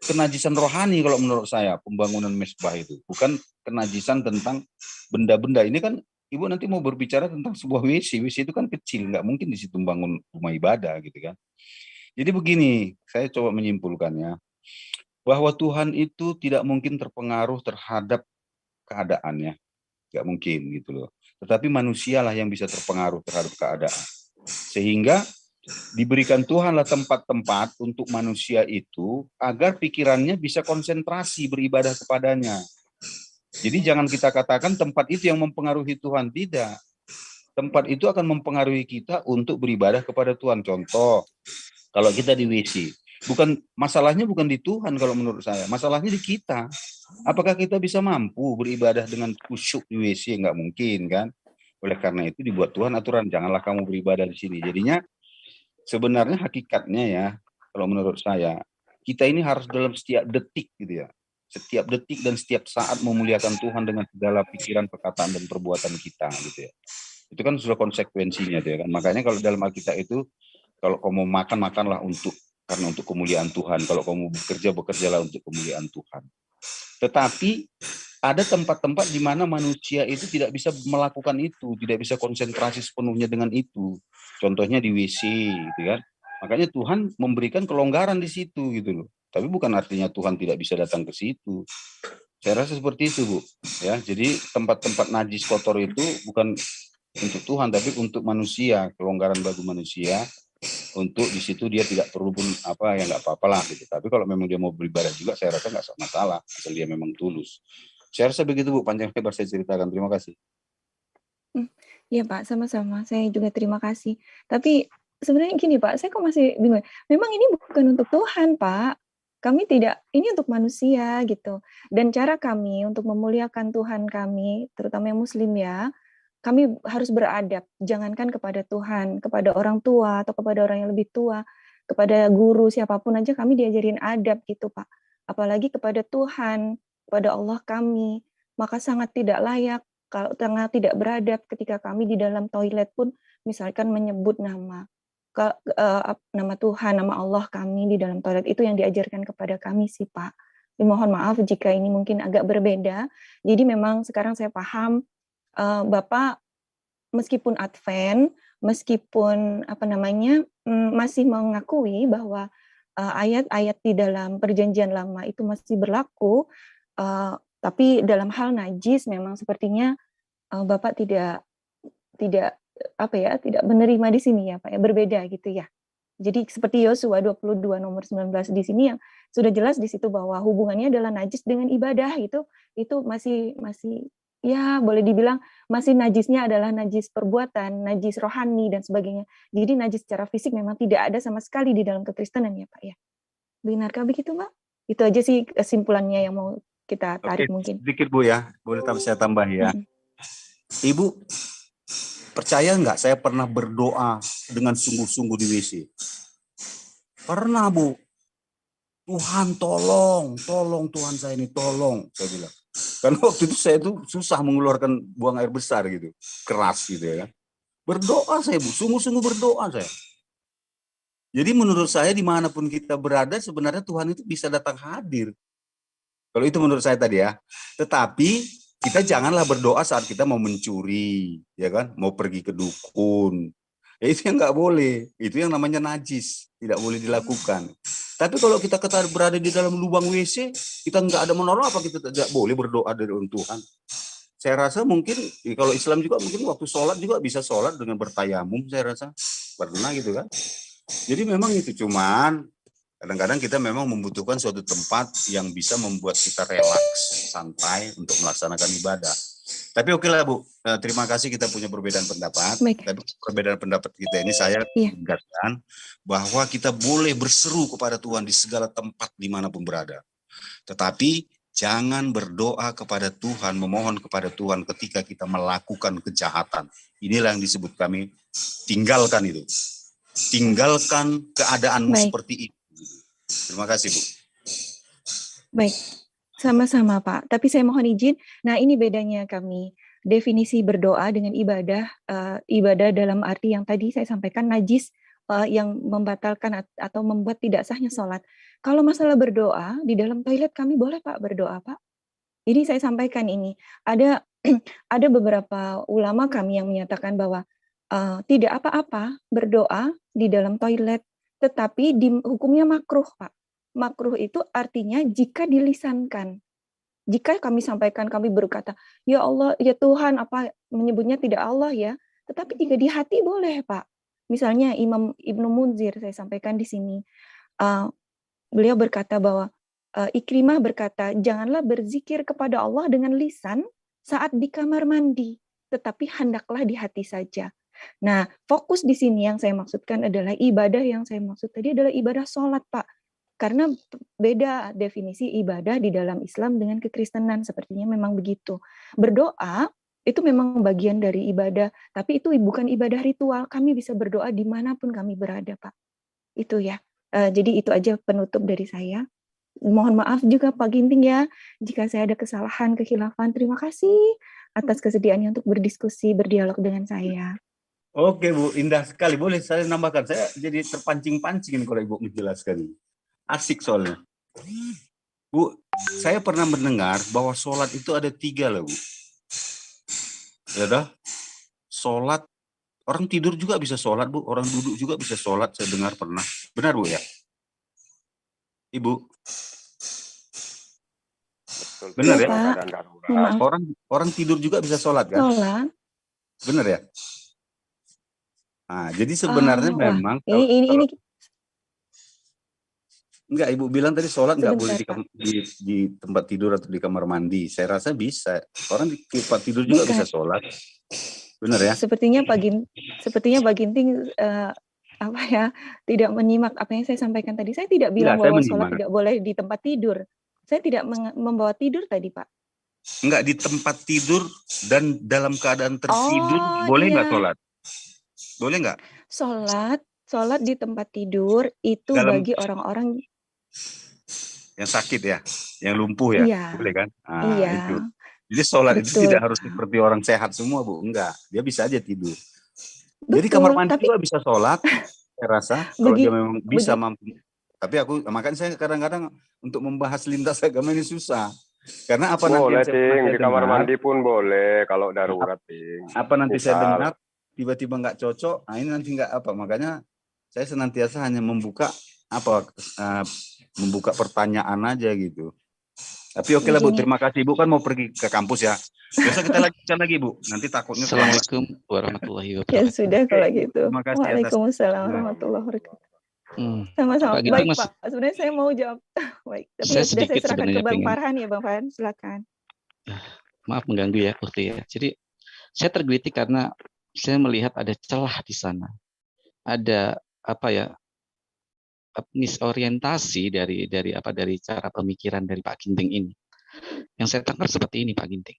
kenajisan rohani kalau menurut saya pembangunan mezbah itu, bukan kenajisan tentang benda-benda. Ini kan Ibu nanti mau berbicara tentang sebuah WC. WC itu kan kecil, nggak mungkin di situ bangun rumah ibadah gitu kan. Jadi begini, saya coba menyimpulkannya, bahwa Tuhan itu tidak mungkin terpengaruh terhadap keadaannya. Nggak mungkin gitu loh. Tetapi manusialah yang bisa terpengaruh terhadap keadaan. Sehingga diberikan Tuhanlah tempat-tempat untuk manusia itu agar pikirannya bisa konsentrasi beribadah kepadanya. Jadi jangan kita katakan tempat itu yang mempengaruhi Tuhan, tidak. Tempat itu akan mempengaruhi kita untuk beribadah kepada Tuhan. Contoh, kalau kita di WC, masalahnya bukan di Tuhan kalau menurut saya, masalahnya di kita. Apakah kita bisa mampu beribadah dengan khusyuk di WC? Enggak mungkin kan. Oleh karena itu dibuat Tuhan aturan, janganlah kamu beribadah di sini. Jadinya sebenarnya hakikatnya ya, kalau menurut saya, kita ini harus dalam setiap detik gitu ya. Setiap detik dan setiap saat memuliakan Tuhan dengan segala pikiran, perkataan, dan perbuatan kita gitu ya. Itu kan sudah konsekuensinya tuh ya kan. Makanya kalau dalam Alkitab itu, kalau kamu makan, makanlah karena untuk kemuliaan Tuhan. Kalau kamu bekerja, bekerjalah untuk kemuliaan Tuhan. Tetapi ada tempat-tempat di mana manusia itu tidak bisa melakukan itu, tidak bisa konsentrasi sepenuhnya dengan itu. Contohnya di WC gitu kan. Makanya Tuhan memberikan kelonggaran di situ gitu loh. Tapi bukan artinya Tuhan tidak bisa datang ke situ. Saya rasa seperti itu, Bu. Ya, jadi tempat-tempat najis kotor itu bukan untuk Tuhan, tapi untuk manusia, kelonggaran bagi manusia. Untuk di situ dia tidak perlu pun ya nggak apa-apa lah gitu. Tapi kalau memang dia mau beribadah juga, saya rasa nggak masalah, asal dia memang tulus. Saya rasa begitu, Bu. Panjang lebar saya ceritakan. Terima kasih. Iya Pak, sama-sama. Saya juga terima kasih. Tapi sebenarnya gini Pak, saya kok masih bingung. Memang ini bukan untuk Tuhan Pak. Kami tidak, ini untuk manusia gitu. Dan cara kami untuk memuliakan Tuhan kami, terutama yang Muslim ya, kami harus beradab. Jangankan kepada Tuhan, kepada orang tua atau kepada orang yang lebih tua, kepada guru siapapun aja kami diajarin adab gitu Pak. Apalagi kepada Tuhan, kepada Allah kami. Maka sangat tidak layak, kalau sangat tidak beradab ketika kami di dalam toilet pun misalkan menyebut nama Tuhan, nama Allah kami di dalam toilet, itu yang diajarkan kepada kami sih Pak. Mohon maaf jika ini mungkin agak berbeda. Jadi memang sekarang saya paham Bapak meskipun Advent, meskipun masih mengakui bahwa ayat-ayat di dalam Perjanjian Lama itu masih berlaku, tapi dalam hal najis memang sepertinya Bapak tidak menerima di sini ya Pak ya, berbeda gitu ya. Jadi seperti Yosua 22 nomor 19 di sini yang sudah jelas di situ bahwa hubungannya adalah najis dengan ibadah, itu masih ya boleh dibilang masih najisnya adalah najis perbuatan, najis rohani dan sebagainya. Jadi najis secara fisik memang tidak ada sama sekali di dalam kekristenan ya Pak ya. Benarkah begitu Pak? Itu aja sih kesimpulannya yang mau kita tarik. Oke, mungkin. sedikit Bu ya, boleh saya tambah ya. Ibu percaya nggak saya pernah berdoa dengan sungguh-sungguh di WC? Pernah Bu. Tuhan tolong Tuhan saya ini tolong, saya bilang. Karena waktu itu saya tuh susah mengeluarkan buang air besar gitu, keras gitu ya. Berdoa saya Bu, sungguh-sungguh berdoa saya. Jadi menurut saya dimanapun kita berada sebenarnya Tuhan itu bisa datang hadir. Kalau itu menurut saya tadi ya. Tetapi kita janganlah berdoa saat kita mau mencuri, ya kan? Mau pergi ke dukun. Ya itu yang nggak boleh. Itu yang namanya najis, tidak boleh dilakukan. Tapi kalau kita berada di dalam lubang WC, kita nggak ada menolong, apa kita tidak boleh berdoa dari Tuhan? Saya rasa mungkin kalau Islam juga mungkin waktu sholat juga bisa sholat dengan bertayamum, saya rasa pernah gitu kan. Jadi memang itu, cuman kadang-kadang kita memang membutuhkan suatu tempat yang bisa membuat kita relaks, santai untuk melaksanakan ibadah. Tapi oke lah Bu, terima kasih kita punya perbedaan pendapat. Tapi perbedaan pendapat kita ini saya tegaskan bahwa kita boleh berseru kepada Tuhan di segala tempat dimanapun berada. Tetapi jangan berdoa kepada Tuhan, memohon kepada Tuhan ketika kita melakukan kejahatan. Inilah yang disebut kami tinggalkan itu. Tinggalkan keadaanmu seperti itu. Terima kasih Bu. Baik. Sama-sama Pak, tapi saya mohon izin, nah ini bedanya kami, definisi berdoa dengan ibadah, ibadah dalam arti yang tadi saya sampaikan najis, yang membatalkan atau membuat tidak sahnya sholat. Kalau masalah berdoa, di dalam toilet kami boleh Pak berdoa Pak. Jadi saya sampaikan ini, ada ada beberapa ulama kami yang menyatakan bahwa tidak apa-apa berdoa di dalam toilet, tetapi hukumnya makruh, Pak. Makruh itu artinya jika dilisankan. Jika kami sampaikan, kami berkata, ya Allah, ya Tuhan, apa menyebutnya tidak Allah ya, tetapi jika di hati boleh, Pak. Misalnya Imam Ibnu Munzir, saya sampaikan di sini, beliau berkata bahwa Ikrimah berkata, janganlah berzikir kepada Allah dengan lisan saat di kamar mandi, tetapi hendaklah di hati saja. Nah, fokus di sini yang saya maksudkan adalah ibadah yang saya maksud tadi adalah ibadah sholat, Pak. Karena beda definisi ibadah di dalam Islam dengan kekristenan, sepertinya memang begitu. Berdoa itu memang bagian dari ibadah, tapi itu bukan ibadah ritual. Kami bisa berdoa dimanapun kami berada, Pak. Itu ya. Jadi itu aja penutup dari saya. Mohon maaf juga Pak Ginting ya, jika saya ada kesalahan, kekhilafan. Terima kasih atas kesediaannya untuk berdiskusi, berdialog dengan saya. Oke Bu, indah sekali. Boleh saya nambahkan? Saya jadi terpancing-pancing kalau Ibu menjelaskan. Asik soalnya. Bu, saya pernah mendengar bahwa sholat itu ada 3 loh Bu. Ya dah, sholat, orang tidur juga bisa sholat Bu, orang duduk juga bisa sholat, saya dengar pernah. Benar Bu ya? Ibu? Benar ya? Orang tidur juga bisa sholat kan? Sholat. Benar ya? Nah, jadi sebenarnya memang ini enggak, Ibu bilang tadi sholat nggak boleh di tempat tidur atau di kamar mandi. Saya rasa bisa. Orang di tempat tidur juga bisa sholat. Benar ya? Sepertinya Pak Ginting apa ya, tidak menyimak apa yang saya sampaikan tadi. Saya tidak bilang bahwa sholat tidak boleh di tempat tidur. Saya tidak membawa tidur tadi, Pak. Enggak, di tempat tidur dan dalam keadaan tertidur boleh nggak sholat? Boleh nggak? Sholat di tempat tidur itu bagi orang-orang yang sakit ya, yang lumpuh ya, boleh kan? Iya. Itu. Jadi sholat itu tidak harus seperti orang sehat semua Bu, enggak. Dia bisa aja tidur. Jadi kamar mandi juga bisa sholat, saya rasa kalau dia memang bisa mampu. Tapi makanya saya kadang-kadang untuk membahas lintas agama ini susah. Karena apa boleh, nanti saya di kamar mandi pun boleh kalau darurat, Apa nanti saya dengar tiba-tiba nggak cocok, nah ini nanti nggak apa. Makanya saya senantiasa hanya membuka membuka pertanyaan aja gitu. Tapi oke lah Bu, terima kasih Bu, kan mau pergi ke kampus ya. Besok kita lanjutkan lagi Bu, nanti takutnya. Assalamualaikum warahmatullahi wabarakatuh. Ya sudah kalau gitu. Terima kasih. Waalaikumsalam warahmatullahi wabarakatuh. Sama-sama. Baik Pak, sebenarnya saya mau jawab. Baik, tapi sudah saya serahkan ke Bang Farhan ya, Bang Farhan, silakan. Maaf mengganggu ya, Putri ya. Jadi saya tergelitik karena saya melihat ada celah di sana. Ada apa ya? Misorientasi dari cara pemikiran dari Pak Ginting ini. Yang saya tangkap seperti ini Pak Ginting.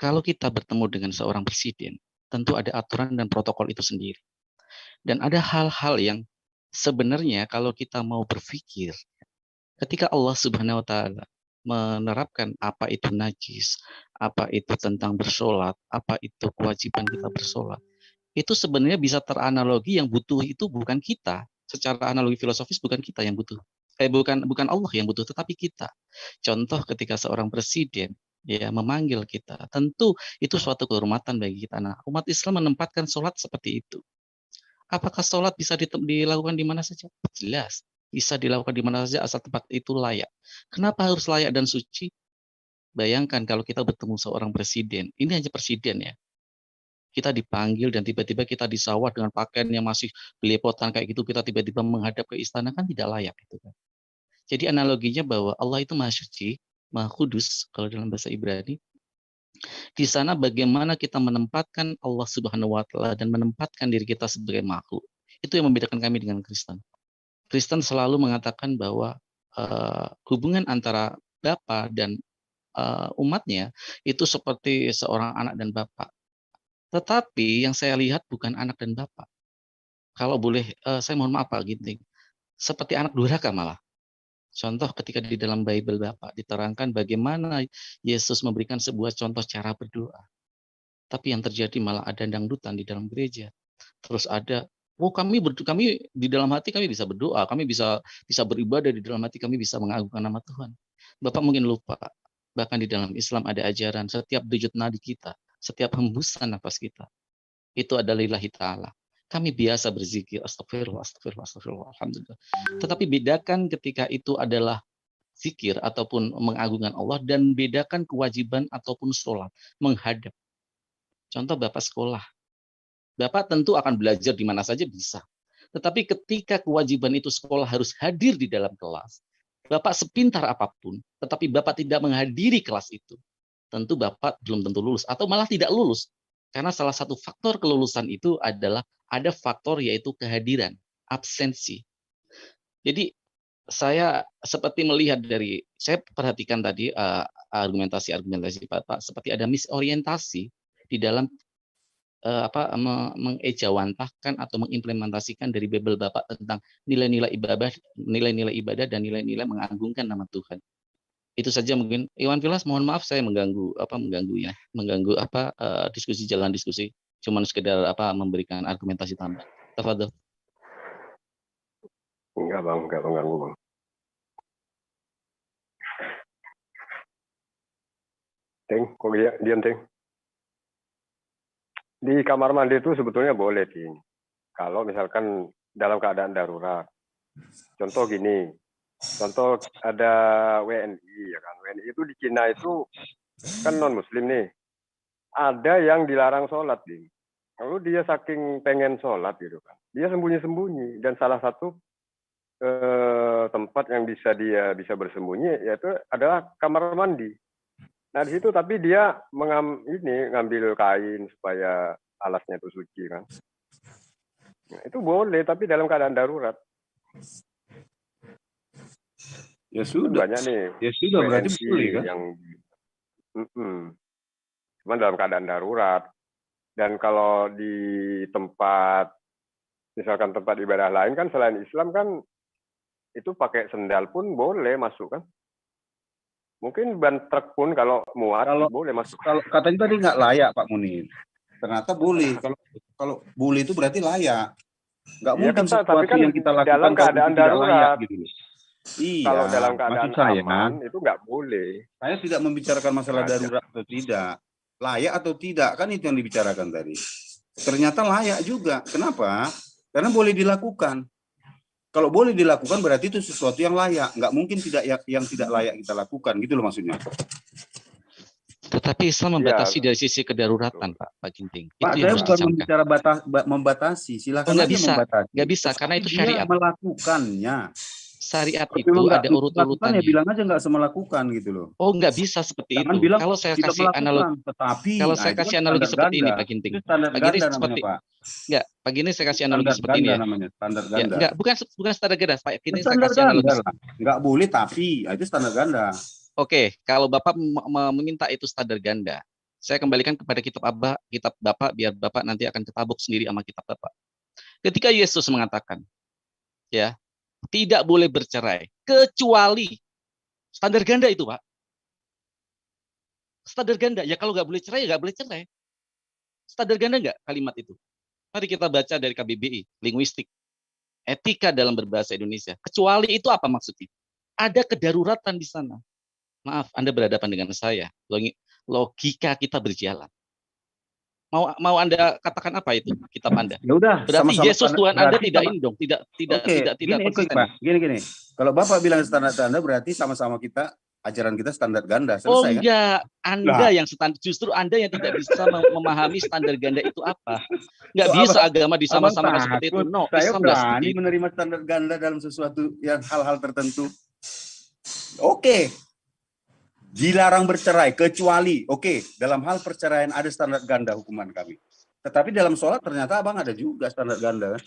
Kalau kita bertemu dengan seorang presiden, tentu ada aturan dan protokol itu sendiri. Dan ada hal-hal yang sebenarnya kalau kita mau berpikir, ketika Allah Subhanahu wa taala menerapkan apa itu najis, apa itu tentang bersolat, apa itu kewajiban kita bersolat, itu sebenarnya bisa teranalogi yang butuh itu bukan kita. Secara analogi filosofis bukan kita yang butuh. Bukan Allah yang butuh, tetapi kita. Contoh ketika seorang presiden ya memanggil kita, tentu itu suatu kehormatan bagi kita. Nah, umat Islam menempatkan sholat seperti itu. Apakah sholat bisa dilakukan di mana saja? Jelas, bisa dilakukan di mana saja asal tempat itu layak. Kenapa harus layak dan suci? Bayangkan kalau kita bertemu seorang presiden, ini hanya presiden ya. Kita dipanggil dan tiba-tiba kita disawat dengan pakaian yang masih belepotan kayak gitu, kita tiba-tiba menghadap ke istana, kan tidak layak itu kan. Jadi analoginya bahwa Allah itu Maha Suci, Maha Kudus kalau dalam bahasa Ibrani. Di sana bagaimana kita menempatkan Allah Subhanahu wa taala dan menempatkan diri kita sebagai makhluk. Itu yang membedakan kami dengan Kristen. Kristen selalu mengatakan bahwa hubungan antara Bapa dan umatnya itu seperti seorang anak dan bapak. Tetapi yang saya lihat bukan anak dan bapak. Kalau boleh, saya mohon maaf Pak Ginting, seperti anak durhaka malah. Contoh ketika di dalam Bible Bapak diterangkan bagaimana Yesus memberikan sebuah contoh cara berdoa. Tapi yang terjadi malah ada dangdutan di dalam gereja. Terus ada, kami di dalam hati kami bisa berdoa, kami bisa beribadah di dalam hati, kami bisa mengagungkan nama Tuhan. Bapak mungkin lupa, Bahkan di dalam Islam ada ajaran setiap denyut nadi kita, setiap hembusan nafas kita, itu adalah lillahi ta'ala. Kami biasa berzikir, astagfirullah, astagfirullah, astagfirullah, alhamdulillah. Tetapi bedakan ketika itu adalah zikir ataupun mengagungkan Allah, dan bedakan kewajiban ataupun sholat, menghadap. Contoh Bapak sekolah. Bapak tentu akan belajar di mana saja bisa. Tetapi ketika kewajiban itu sekolah harus hadir di dalam kelas, Bapak sepintar apapun, tetapi Bapak tidak menghadiri kelas itu, tentu Bapak belum tentu lulus, atau malah tidak lulus. Karena salah satu faktor kelulusan itu adalah ada faktor yaitu kehadiran, absensi. Jadi saya seperti melihat dari, saya perhatikan tadi argumentasi Bapak, seperti ada misorientasi di dalam mengejawantahkan atau mengimplementasikan dari Bible Bapak tentang nilai-nilai ibadah dan nilai-nilai mengagungkan nama Tuhan. Itu saja mungkin. Iwan Vilas, mohon maaf saya mengganggu diskusi, jalan diskusi. Cuman sekedar memberikan argumentasi tambah. Tafadhol. Enggak Bang, enggak mengganggu Bang. Teng, kok diam Teng? Di kamar mandi itu sebetulnya boleh, Ting. Kalau misalkan dalam keadaan darurat. Contoh gini, contoh ada WNI, ya kan. WNI itu di Cina itu kan non-muslim nih. Ada yang dilarang sholat, Ting. Lalu dia saking pengen sholat gitu kan. Dia sembunyi-sembunyi. Dan salah satu tempat yang dia bisa bersembunyi yaitu adalah kamar mandi. Nah di situ tapi dia ngambil kain supaya alasnya itu suci kan. Nah, itu boleh tapi dalam keadaan darurat. Ya sudah. Banyak nih. Ya sudah berarti boleh kan? Yang cuman dalam keadaan darurat. Dan kalau di tempat misalkan tempat ibadah lain kan selain Islam kan itu pakai sendal pun boleh masuk kan. Mungkin ban truk pun kalau muat boleh masuk. Kalau katanya tadi nggak layak Pak Munir. Ternyata boleh. Kalau boleh itu berarti layak. Nggak mungkin sesuatu kan yang kita lakukan dalam keadaan darurat. Layak, gitu. Iya. Kalau dalam keadaan aman itu nggak boleh. Saya tidak membicarakan masalah darurat atau tidak. Layak atau tidak kan itu yang dibicarakan tadi. Ternyata layak juga. Kenapa? Karena boleh dilakukan. Kalau boleh dilakukan berarti itu sesuatu yang layak. Nggak mungkin yang tidak layak kita lakukan. Gitu loh maksudnya. Tetapi Islam membatasi dari sisi kedaruratan, Pak Ginting. Pak, saya bukan membicara membatasi. Silakan nggak bisa. membatasi. Nggak bisa, karena itu syariat. Melakukannya. Syariat itu ada urut-urutannya. Ya bilang aja nggak semelakukan gitu loh. Oh, nggak bisa seperti itu. Kalau saya kasih analogi, seperti ini, Pak Ginting. Pak Ginting seperti enggak, Pak Ginting saya kasih analogi seperti ini ya. Standar ganda. Ya, enggak, bukan standar ganda, Pak Ginting saya kasih analogi. Enggak boleh tapi itu standar ganda. Oke, kalau Bapak meminta itu standar ganda, saya kembalikan kepada kitab Bapak biar Bapak nanti akan ketabuk sendiri sama kitab Bapak. Ketika Yesus mengatakan, ya, tidak boleh bercerai kecuali standar ganda itu, Pak. Standar ganda. Ya kalau nggak boleh cerai, ya nggak boleh cerai. Standar ganda nggak kalimat itu? Mari kita baca dari KBBI, linguistik, etika dalam berbahasa Indonesia. Kecuali itu apa maksudnya? Ada kedaruratan di sana. Maaf, Anda berhadapan dengan saya. Logika kita berjalan. Mau Anda katakan apa itu kitab Anda? Ya udah. Berarti sama-sama Yesus Tuhan Anda tidak ini dong, tidak konsisten. Gini. Kalau Bapak bilang standar Anda berarti sama-sama kita ajaran kita standar ganda. Selesai, oh enggak, kan? Anda yang justru Anda yang tidak bisa memahami standar ganda itu apa. Enggak bisa agama disama-samakan seperti itu. No, saya berani menerima standar ganda dalam sesuatu yang hal-hal tertentu. Oke. Dilarang bercerai kecuali dalam hal perceraian ada standar ganda hukuman kami. Tetapi dalam sholat ternyata abang ada juga standar ganda.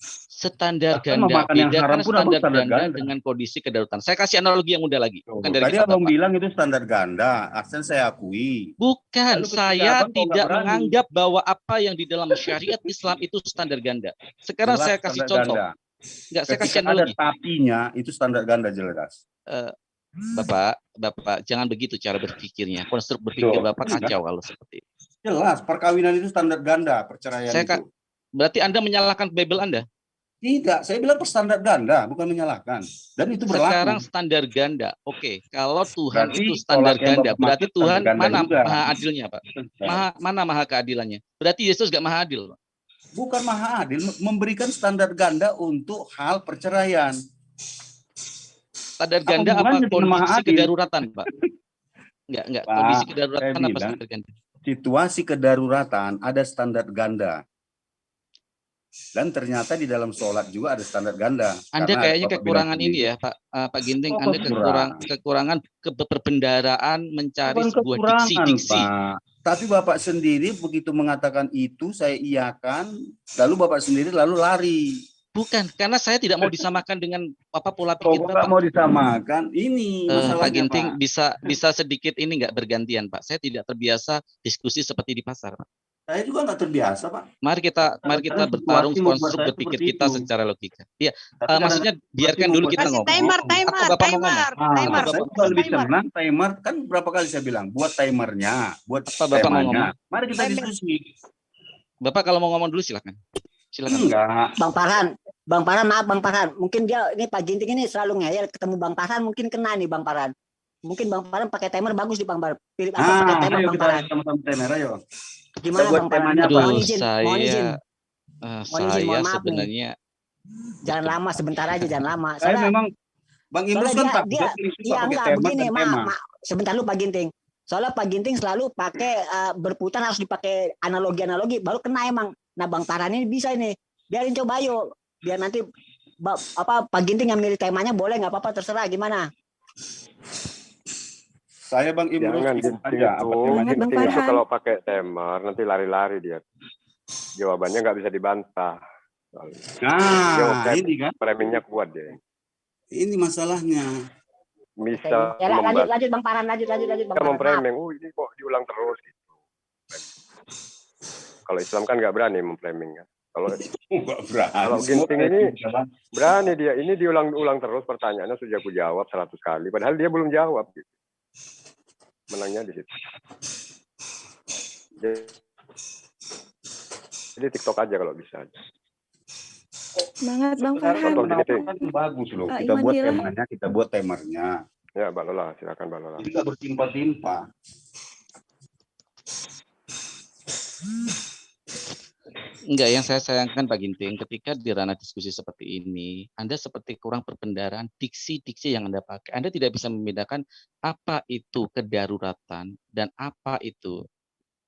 Standar ganda bedakan standar ganda dengan kondisi kedaruratan. Saya kasih analogi yang mudah lagi. Bukan dari tadi abang bilang itu standar ganda. Aksen saya akui. Bukan, saya tidak menganggap bahwa apa yang di dalam syariat Islam itu standar ganda. Sekarang saya kasih contoh. Enggak, saya kasih analogi. Ada tapinya itu standar ganda jelas. Bapak, jangan begitu cara berpikirnya. Konstruk berpikir Bapak kacau kalau seperti itu. Jelas, perkawinan itu standar ganda, perceraian itu. Berarti Anda menyalahkan Bible Anda? Tidak, saya bilang standar ganda, bukan menyalahkan. Dan itu Sekarang berlaku. standar ganda. Oke, kalau Tuhan Berarti itu standar sholat yang ganda, Bapak berarti maksud standar Tuhan ganda mana juga. maha adilnya, Pak? Mana maha keadilannya? Berarti Yesus gak maha adil, Pak? Bukan maha adil, memberikan standar ganda untuk hal perceraian. Standar ganda apa hubungannya dengan maha kondisi adil? kedaruratan, Pak? Enggak, kondisi Pak, saya kedaruratan apa bilang, standar ganda? situasi kedaruratan ada standar ganda. Dan ternyata di dalam sholat juga ada standar ganda. Anda Karena kayaknya Bapak bilang kekurangan sendiri, ini ya, Pak Ginting. Oh, Anda kurang. kekurangan perbendaraan mencari Bukan sebuah kekurangan, diksi-diksi. Pak. Tapi Bapak sendiri begitu mengatakan itu, saya iakan, lalu Bapak sendiri lalu lari. Bukan, karena saya tidak mau disamakan dengan apa pola pikir Kok nggak Bapak. mau disamakan? Ini Pak masalahnya, Ginting Pak. bisa sedikit ini nggak bergantian, Pak. Saya tidak terbiasa diskusi seperti di pasar, Pak. Saya juga nggak terbiasa, Pak. Mari kita Kadang-kadang bertarung situasi membuat konstruk saya berpikir seperti kita itu. secara logika. Iya, Tapi maksudnya biarkan dulu kita Kasih ngomong. timer, Atau Bapak mau ngomong? timer. Saya juga Kasih lebih timer. senang timer. Kan berapa kali saya bilang, buat timernya, buat Apa Bapak mau ngomong? temanya. Mari kita diskusi. Bapak kalau mau ngomong dulu silakan. Silakan. Enggak. Bang Farhan, maaf Bang Farhan. Mungkin dia ini Pak Ginting ini selalu ngeyel, ketemu Bang Farhan mungkin kena nih Bang Farhan. Mungkin Bang Farhan pakai timer bagus di Bang Farhan. Pilih apa pakai timer Ayo Bang kita Farhan. sama-sama timer, ayo. Gimana buat Bang Farhan? temanya apa? Mohon Aduh, izin, saya mohon izin. saya mohon maaf sebenarnya Jangan lama, sebentar aja, jangan lama. Saya memang Bang Imrus kan tak dia pakai enggak tema begini, dan tema. sebentar lu Pak Ginting. Soalnya Pak Ginting selalu pakai berputar harus dipakai analogi baru kena emang. Nah Bang Farhan ini bisa ini. Biarin coba yuk. Biar nanti Pak Ginting yang milih temanya boleh nggak apa-apa terserah gimana. Saya Bang Imrus Jangan ikut Ginting aja apa temanya. Bang Ginting itu Farhan. kalau pakai temer nanti lari-lari dia. Jawabannya nggak bisa dibantah. Nah, ini kan. Framingnya kuat dia. Ini masalahnya. Bisa Ya, lanjut Bang Farhan, lanjut Bang Farhan. memframing. Ini kok diulang terus gitu. Kalau Islam kan nggak berani memframing kan. Kalau Ginting ini berani dia. Ini diulang-ulang terus pertanyaannya sudah aku jawab 100 kali. Padahal dia belum jawab. Gitu. Menangnya di situ. Jadi TikTok aja kalau bisa. Semangat Bang Farhan. Kan bagus loh. Kita buat temanya, kita buat timernya. Ya, Mbak Lola, silakan Mbak Lola. Tidak bertimpa-timpa. Enggak, yang saya sayangkan Pak Ginting, ketika di ranah diskusi seperti ini, Anda seperti kurang perbendaharaan diksi-diksi yang Anda pakai. Anda tidak bisa membedakan apa itu kedaruratan dan apa itu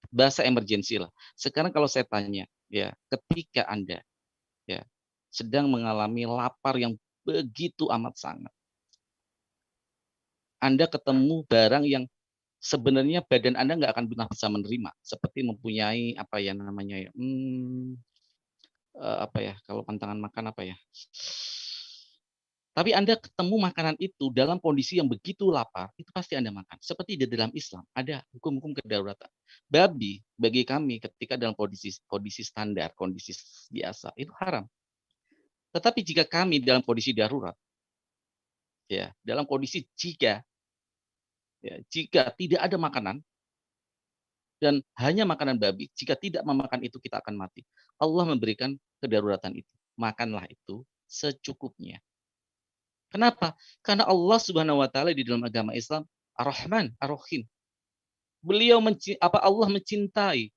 bahasa emergensi lah. Sekarang kalau saya tanya, ya, ketika Anda ya sedang mengalami lapar yang begitu amat sangat, Anda ketemu barang yang sebenarnya badan Anda nggak akan pernah bisa menerima, seperti mempunyai apa ya namanya ya, apa ya kalau pantangan makan apa ya. Tapi Anda ketemu makanan itu dalam kondisi yang begitu lapar, itu pasti Anda makan. Seperti di dalam Islam ada hukum-hukum kedaruratan. Babi bagi kami ketika dalam kondisi standar, kondisi biasa itu haram. Tetapi jika kami dalam kondisi darurat, ya dalam kondisi jika tidak ada makanan dan hanya makanan babi, jika tidak memakan itu kita akan mati. Allah memberikan kedaruratan itu. Makanlah itu secukupnya. Kenapa? Karena Allah Subhanahu wa taala di dalam agama Islam Ar-Rahman, Ar-Rahim. Beliau Allah mencintai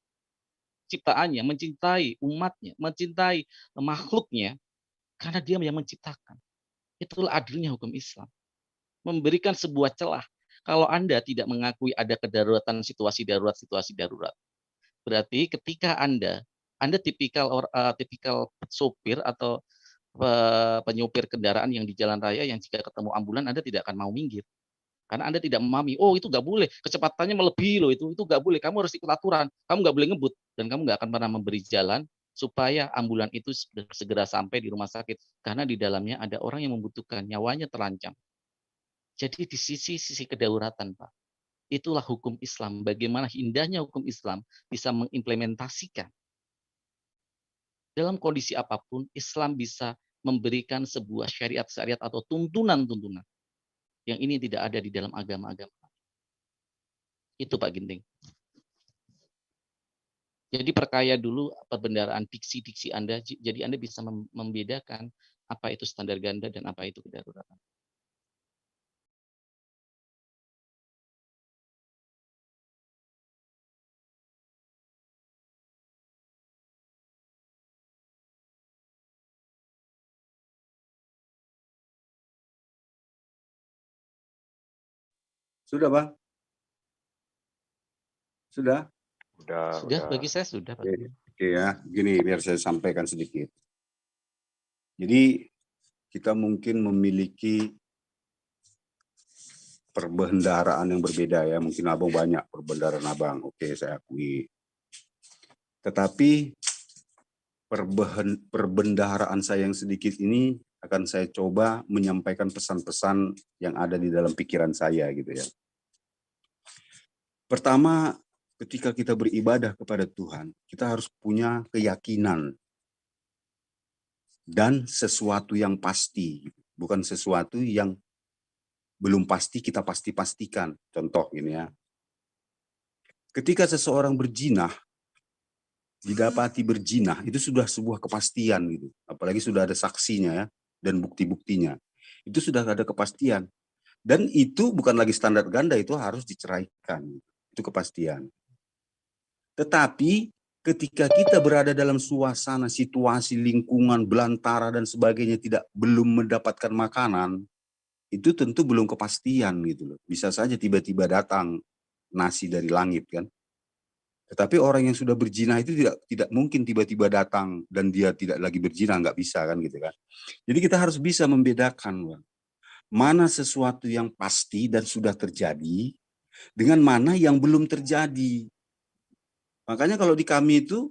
ciptaannya, mencintai umatnya, mencintai makhluknya karena Dia yang menciptakan. Itulah adilnya hukum Islam. Memberikan sebuah celah. Kalau Anda tidak mengakui ada kedaruratan situasi darurat, berarti ketika Anda tipikal sopir atau penyopir kendaraan yang di jalan raya yang jika ketemu ambulan Anda tidak akan mau minggir. Karena Anda tidak memahami, oh itu nggak boleh, kecepatannya melebihi loh, itu nggak boleh, kamu harus ikut aturan, kamu nggak boleh ngebut, dan kamu nggak akan pernah memberi jalan supaya ambulan itu segera sampai di rumah sakit. Karena di dalamnya ada orang yang membutuhkan, nyawanya terancam. Jadi di sisi kedaulatan, Pak. Itulah hukum Islam. Bagaimana indahnya hukum Islam bisa mengimplementasikan. Dalam kondisi apapun, Islam bisa memberikan sebuah syariat-syariat atau tuntunan-tuntunan. Yang ini tidak ada di dalam agama-agama. Itu Pak Ginting. Jadi perkaya dulu perbendaharaan diksi-diksi Anda, jadi Anda bisa membedakan apa itu standar ganda dan apa itu kedaruratan. Sudah, Bang? Sudah? Sudah, bagi saya sudah, Pak. Oke ya, gini biar saya sampaikan sedikit. Jadi kita mungkin memiliki perbendaharaan yang berbeda ya. Mungkin abang banyak perbendaharaan abang. Oke, saya akui. Tetapi perbendaharaan saya yang sedikit ini akan saya coba menyampaikan pesan-pesan yang ada di dalam pikiran saya gitu ya. Pertama, ketika kita beribadah kepada Tuhan, kita harus punya keyakinan dan sesuatu yang pasti, bukan sesuatu yang belum pasti kita pastikan. Contoh ini ya. Ketika seseorang berzinah, didapati berzinah, itu sudah sebuah kepastian gitu. Apalagi sudah ada saksinya ya dan bukti-buktinya. Itu sudah ada kepastian. Dan itu bukan lagi standar ganda, itu harus diceraikan. Itu kepastian. Tetapi ketika kita berada dalam suasana, situasi, lingkungan, belantara dan sebagainya belum mendapatkan makanan, itu tentu belum kepastian gitu loh. Bisa saja tiba-tiba datang nasi dari langit kan. Tetapi orang yang sudah berzina itu tidak mungkin tiba-tiba datang dan dia tidak lagi berzina, nggak bisa kan gitu kan. Jadi kita harus bisa membedakan Bang, mana sesuatu yang pasti dan sudah terjadi dengan mana yang belum terjadi. Makanya kalau di kami itu